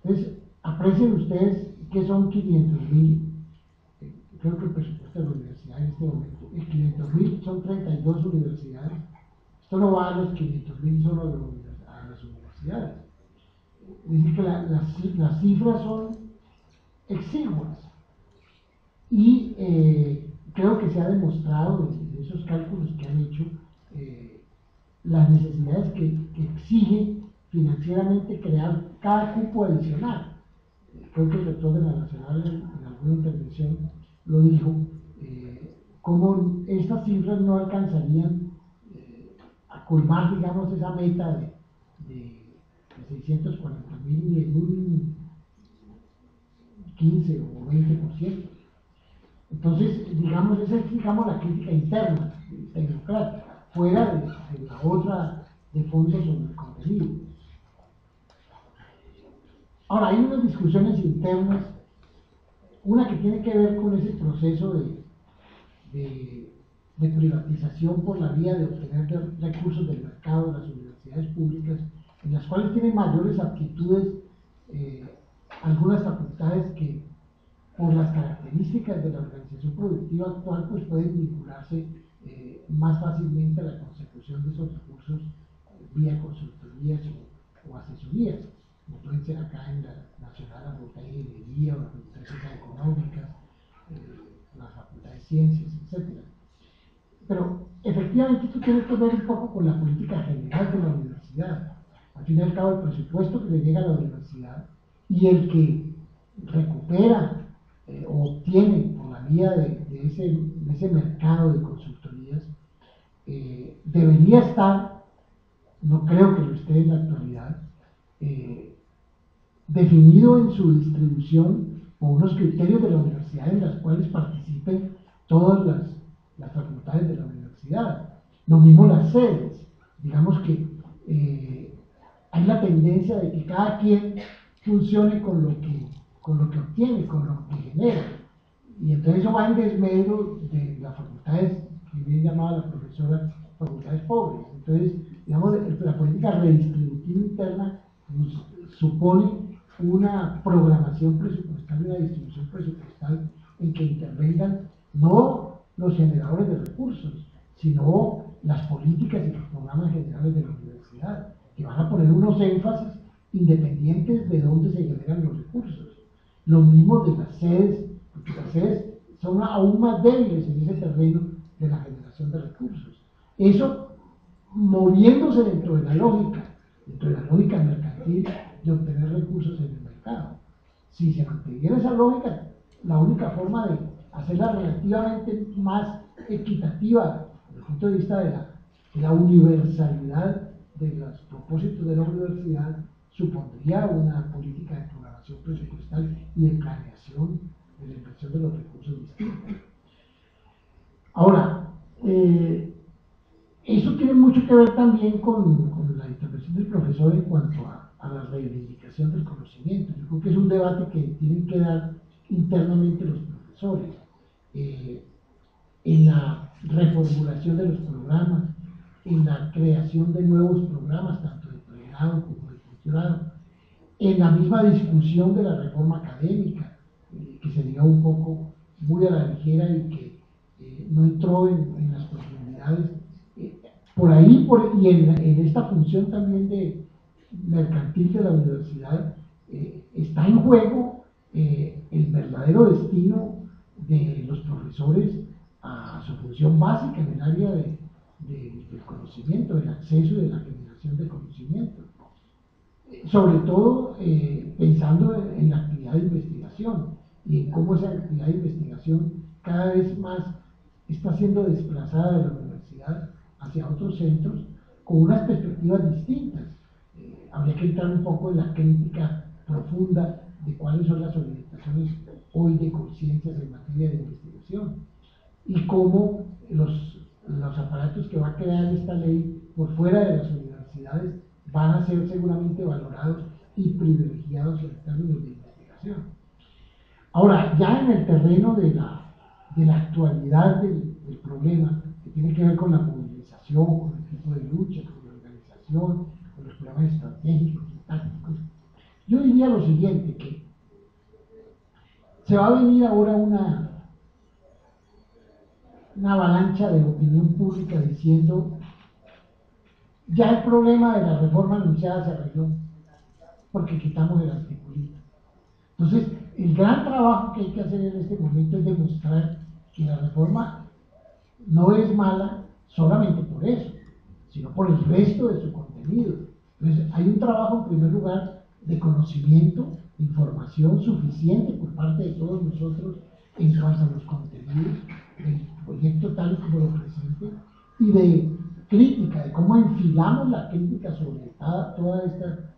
Entonces, aprecien ustedes que son 500.000, creo que el presupuesto de la universidad en este momento, 500.000 son 32 universidades. Esto no va a los 500.000 solo a las universidades. Es decir, que las cifras son exiguas. Y creo que se ha demostrado en esos cálculos que han hecho las necesidades que exige financieramente crear cada cupo adicional. Creo que el rector de la Nacional en alguna intervención lo dijo, como estas cifras no alcanzarían a colmar, digamos, esa meta de 640.000 ni en un 15 o 20%. Entonces, digamos, esa es, digamos, la crítica interna, tecnocrática, fuera de la otra de fondo sobre el contenido. Ahora, hay unas discusiones internas, una que tiene que ver con ese proceso de privatización por la vía de obtener recursos del mercado de las universidades públicas, en las cuales tienen mayores aptitudes algunas facultades que, por las características de la organización productiva actual, pues pueden vincularse más fácilmente a la consecución de esos recursos vía consultorías o asesorías, como pueden ser acá en la Nacional, la Facultad de Ingeniería o la Facultad de Ciencias Económicas, la Facultad de Ciencias, etc. Pero efectivamente esto tiene que ver un poco con la política general de la universidad. Al fin y al cabo, el presupuesto que le llega a la universidad y el que recupera o obtiene por la vía de ese mercado de consultorías, debería estar, no creo que lo esté en la actualidad, definido en su distribución por unos criterios de la universidad en las cuales participen todas las facultades de la universidad. Lo mismo las sedes. Digamos que hay la tendencia de que cada quien funcione con lo que obtiene, con lo que genera. Y entonces eso va en desmedro de las facultades, que bien llamaba la profesora, facultades pobres. Entonces, digamos, la política redistributiva interna supone una programación presupuestal y una distribución presupuestal en que intervengan no los generadores de recursos, sino las políticas y los programas generales de la universidad, que van a poner unos énfasis independientes de dónde se generan los recursos. Lo mismo de las sedes, porque las sedes son aún más débiles en ese terreno de la generación de recursos. Eso moviéndose dentro de la lógica mercantil de obtener recursos en el mercado. Si se mantuviera esa lógica, la única forma de hacerla relativamente más equitativa desde el punto de vista de la universalidad de los propósitos de la universidad supondría una política de programación presupuestal y de planeación de la inversión de los recursos distintos. Ahora, eso tiene mucho que ver también con la intervención del profesor en cuanto a la reivindicación del conocimiento. Yo creo que es un debate que tienen que dar internamente los profesores. en la reformulación de los programas, en la creación de nuevos programas, tanto de pregrado como de posgrado, en la misma discusión de la reforma académica, que se dio un poco muy a la ligera y que no entró en las profundidades. Por ahí, y en esta función también de mercantil de la universidad, está en juego el verdadero destino de los profesores a su función básica en el área del conocimiento, del acceso y de la generación de conocimiento. Sobre todo pensando en la actividad de investigación y en cómo esa actividad de investigación cada vez más está siendo desplazada de la universidad hacia otros centros con unas perspectivas distintas. Habría que entrar un poco en la crítica profunda de cuáles son las orientaciones hoy de conciencias en materia de investigación y cómo los aparatos que va a crear esta ley por fuera de las universidades van a ser seguramente valorados y privilegiados en términos de investigación. Ahora, ya en el terreno de la actualidad del problema, que tiene que ver con la movilización, con el tipo de lucha, con la organización, con los programas estratégicos y tácticos, yo diría lo siguiente, que se va a venir ahora una avalancha de opinión pública diciendo ya el problema de la reforma anunciada se arregló porque quitamos el articulito. Entonces, el gran trabajo que hay que hacer en este momento es demostrar que la reforma no es mala solamente por eso, sino por el resto de su contenido. Entonces, hay un trabajo en primer lugar de conocimiento, información suficiente por parte de todos nosotros en cuanto a los contenidos del proyecto tal y como lo presente, y de crítica, de cómo enfilamos la crítica sobre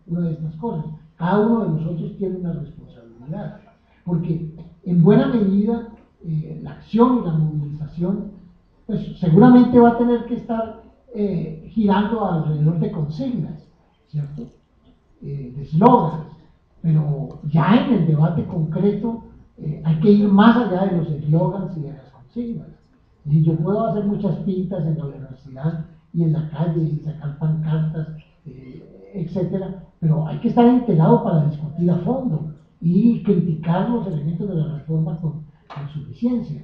una de estas cosas. Cada uno de nosotros tiene una responsabilidad, porque en buena medida la acción y la movilización pues seguramente va a tener que estar girando alrededor de consignas, ¿cierto? De eslóganes, pero ya en el debate concreto hay que ir más allá de los eslóganes y de las consignas. Y yo puedo hacer muchas pintas en la universidad y en la calle y sacar pancartas, etcétera, pero hay que estar enterado para discutir a fondo y criticar los elementos de la reforma con suficiencia.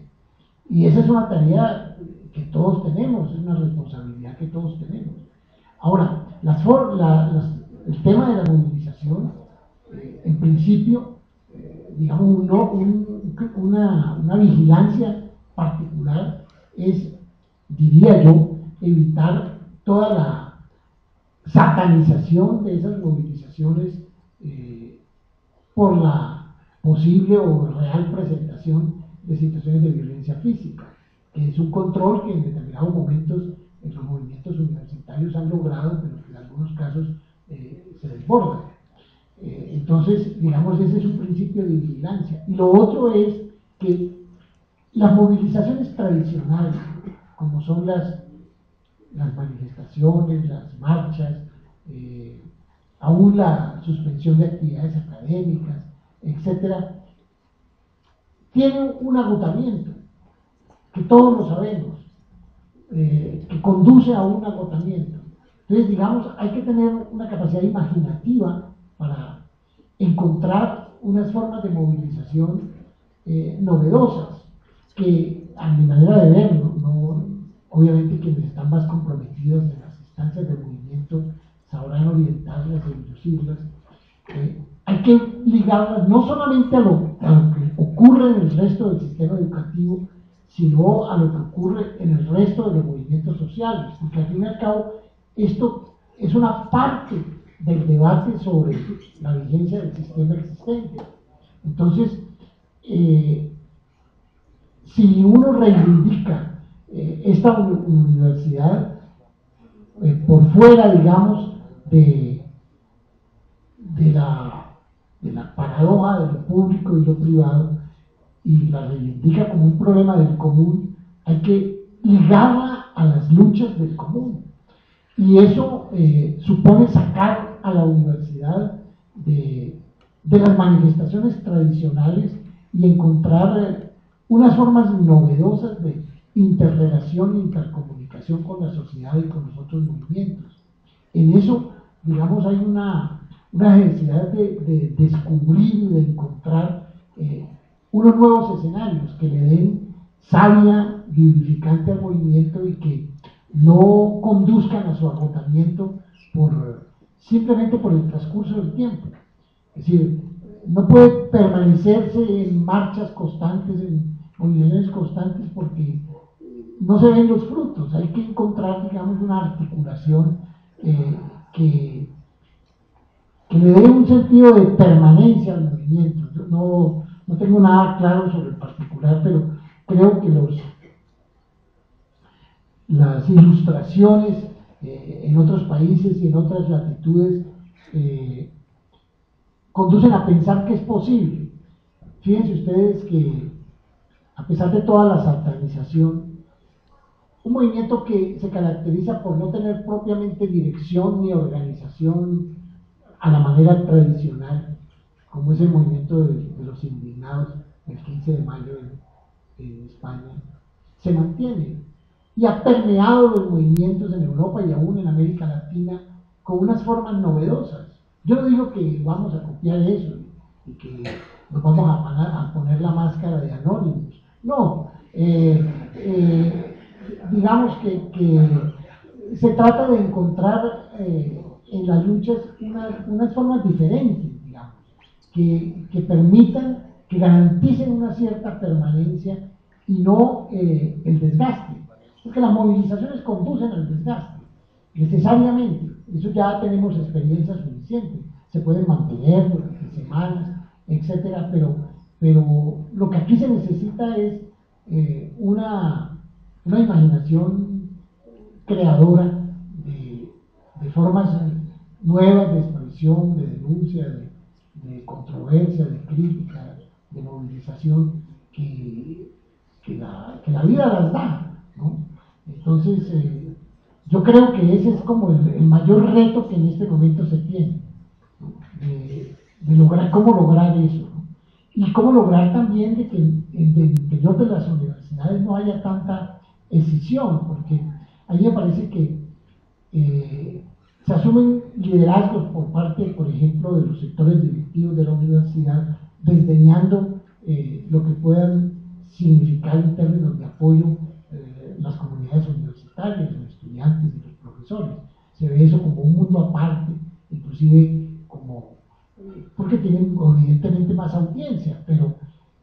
Y esa es una tarea que todos tenemos, es una responsabilidad que todos tenemos. Ahora, el tema de la movilización, en principio, digamos, una vigilancia particular es, diría yo, evitar toda la satanización de esas movilizaciones por la posible o real presentación de situaciones de violencia física, que es un control que en determinados momentos en los movimientos universitarios han logrado, pero que en algunos casos se desborda. Entonces, digamos, ese es un principio de vigilancia. Y lo otro es que las movilizaciones tradicionales, como son las manifestaciones, las marchas, aún la suspensión de actividades académicas, etcétera, tienen un agotamiento, que todos lo sabemos, que conduce a un agotamiento. Entonces, digamos, hay que tener una capacidad imaginativa para encontrar unas formas de movilización novedosas, que a mi manera de verlo, obviamente quienes están más comprometidos en las instancias del movimiento sabrán orientarlas e inducirlas. Hay que ligarlas no solamente a lo que ocurre en el resto del sistema educativo, sino a lo que ocurre en el resto de los movimientos sociales, porque al fin y al cabo esto es una parte del debate sobre la vigencia del sistema existente. Entonces, si uno reivindica esta universidad por fuera, digamos, de la paradoja de lo público y lo privado, y la reivindica como un problema del común, hay que ligarla a las luchas del común. Y eso supone sacar a la universidad de las manifestaciones tradicionales y encontrar unas formas novedosas de interrelación e intercomunicación con la sociedad y con los otros movimientos. En eso, digamos, hay una necesidad de descubrir y de encontrar unos nuevos escenarios que le den savia vivificante al movimiento y que no conduzcan a su agotamiento simplemente por el transcurso del tiempo. Es decir, no puede permanecerse en marchas constantes, en movilizaciones constantes, porque no se ven los frutos. Hay que encontrar, digamos, una articulación que le dé un sentido de permanencia al movimiento. Yo no tengo nada claro sobre el particular, pero creo que las ilustraciones en otros países y en otras latitudes conducen a pensar que es posible. Fíjense ustedes que, a pesar de toda la satanización, un movimiento que se caracteriza por no tener propiamente dirección ni organización a la manera tradicional, como es el movimiento de los indignados el 15 de mayo en España, se mantiene y ha permeado los movimientos en Europa y aún en América Latina con unas formas novedosas. Yo no digo que vamos a copiar eso y que nos vamos a poner la máscara de Anonymous, no, digamos que se trata de encontrar en las luchas unas formas diferentes, digamos, que permitan, que garanticen una cierta permanencia y no el desgaste, porque las movilizaciones conducen al desgaste, necesariamente. Eso ya tenemos experiencia suficiente, se pueden mantener durante semanas, etcétera, pero lo que aquí se necesita es una imaginación creadora de formas nuevas de expresión, de denuncia, de controversia, de crítica, de movilización que la vida las da, ¿no? Entonces, yo creo que ese es como el mayor reto que en este momento se tiene, ¿no? De lograr, cómo lograr eso, ¿no? Y cómo lograr también de que en el interior de las universidades no haya tanta escisión, porque ahí me parece que se asumen liderazgos por parte, por ejemplo, de los sectores directivos de la universidad, desdeñando lo que puedan significar en términos de apoyo las comunidades universitarias, los estudiantes y los profesores. Se ve eso como un mundo aparte, inclusive como porque tienen evidentemente más audiencia, pero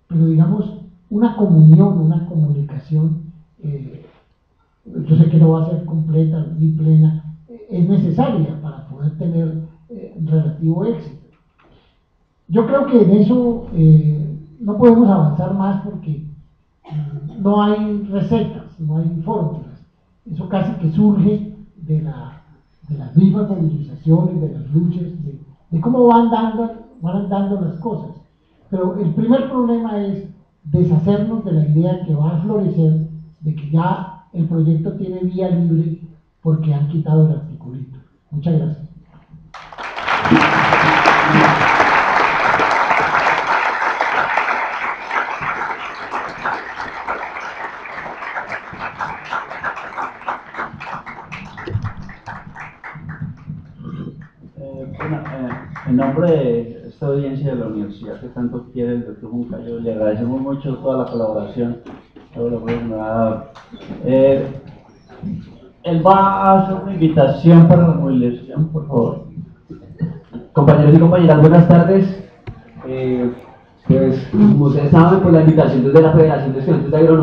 digamos una comunión, una comunicación, yo sé que no va a ser completa ni plena, es necesaria para poder tener relativo éxito. Yo creo que en eso no podemos avanzar más porque no hay recetas, no hay fórmulas. Eso casi que surge de las mismas movilizaciones, de las luchas, de cómo van andando las cosas. Pero el primer problema es deshacernos de la idea que va a florecer de que ya el proyecto tiene vía libre porque han quitado el articulito. Muchas gracias. En nombre de esta audiencia de la universidad que tanto quiere el doctor Moncayo, le agradecemos mucho toda la colaboración, todo lo que nos ha dado. Él va a hacer una invitación para la movilización, por favor. Compañeros y compañeras, buenas tardes. Pues, como ustedes saben, por la invitación desde la Federación de Estudiantes de Agronomía.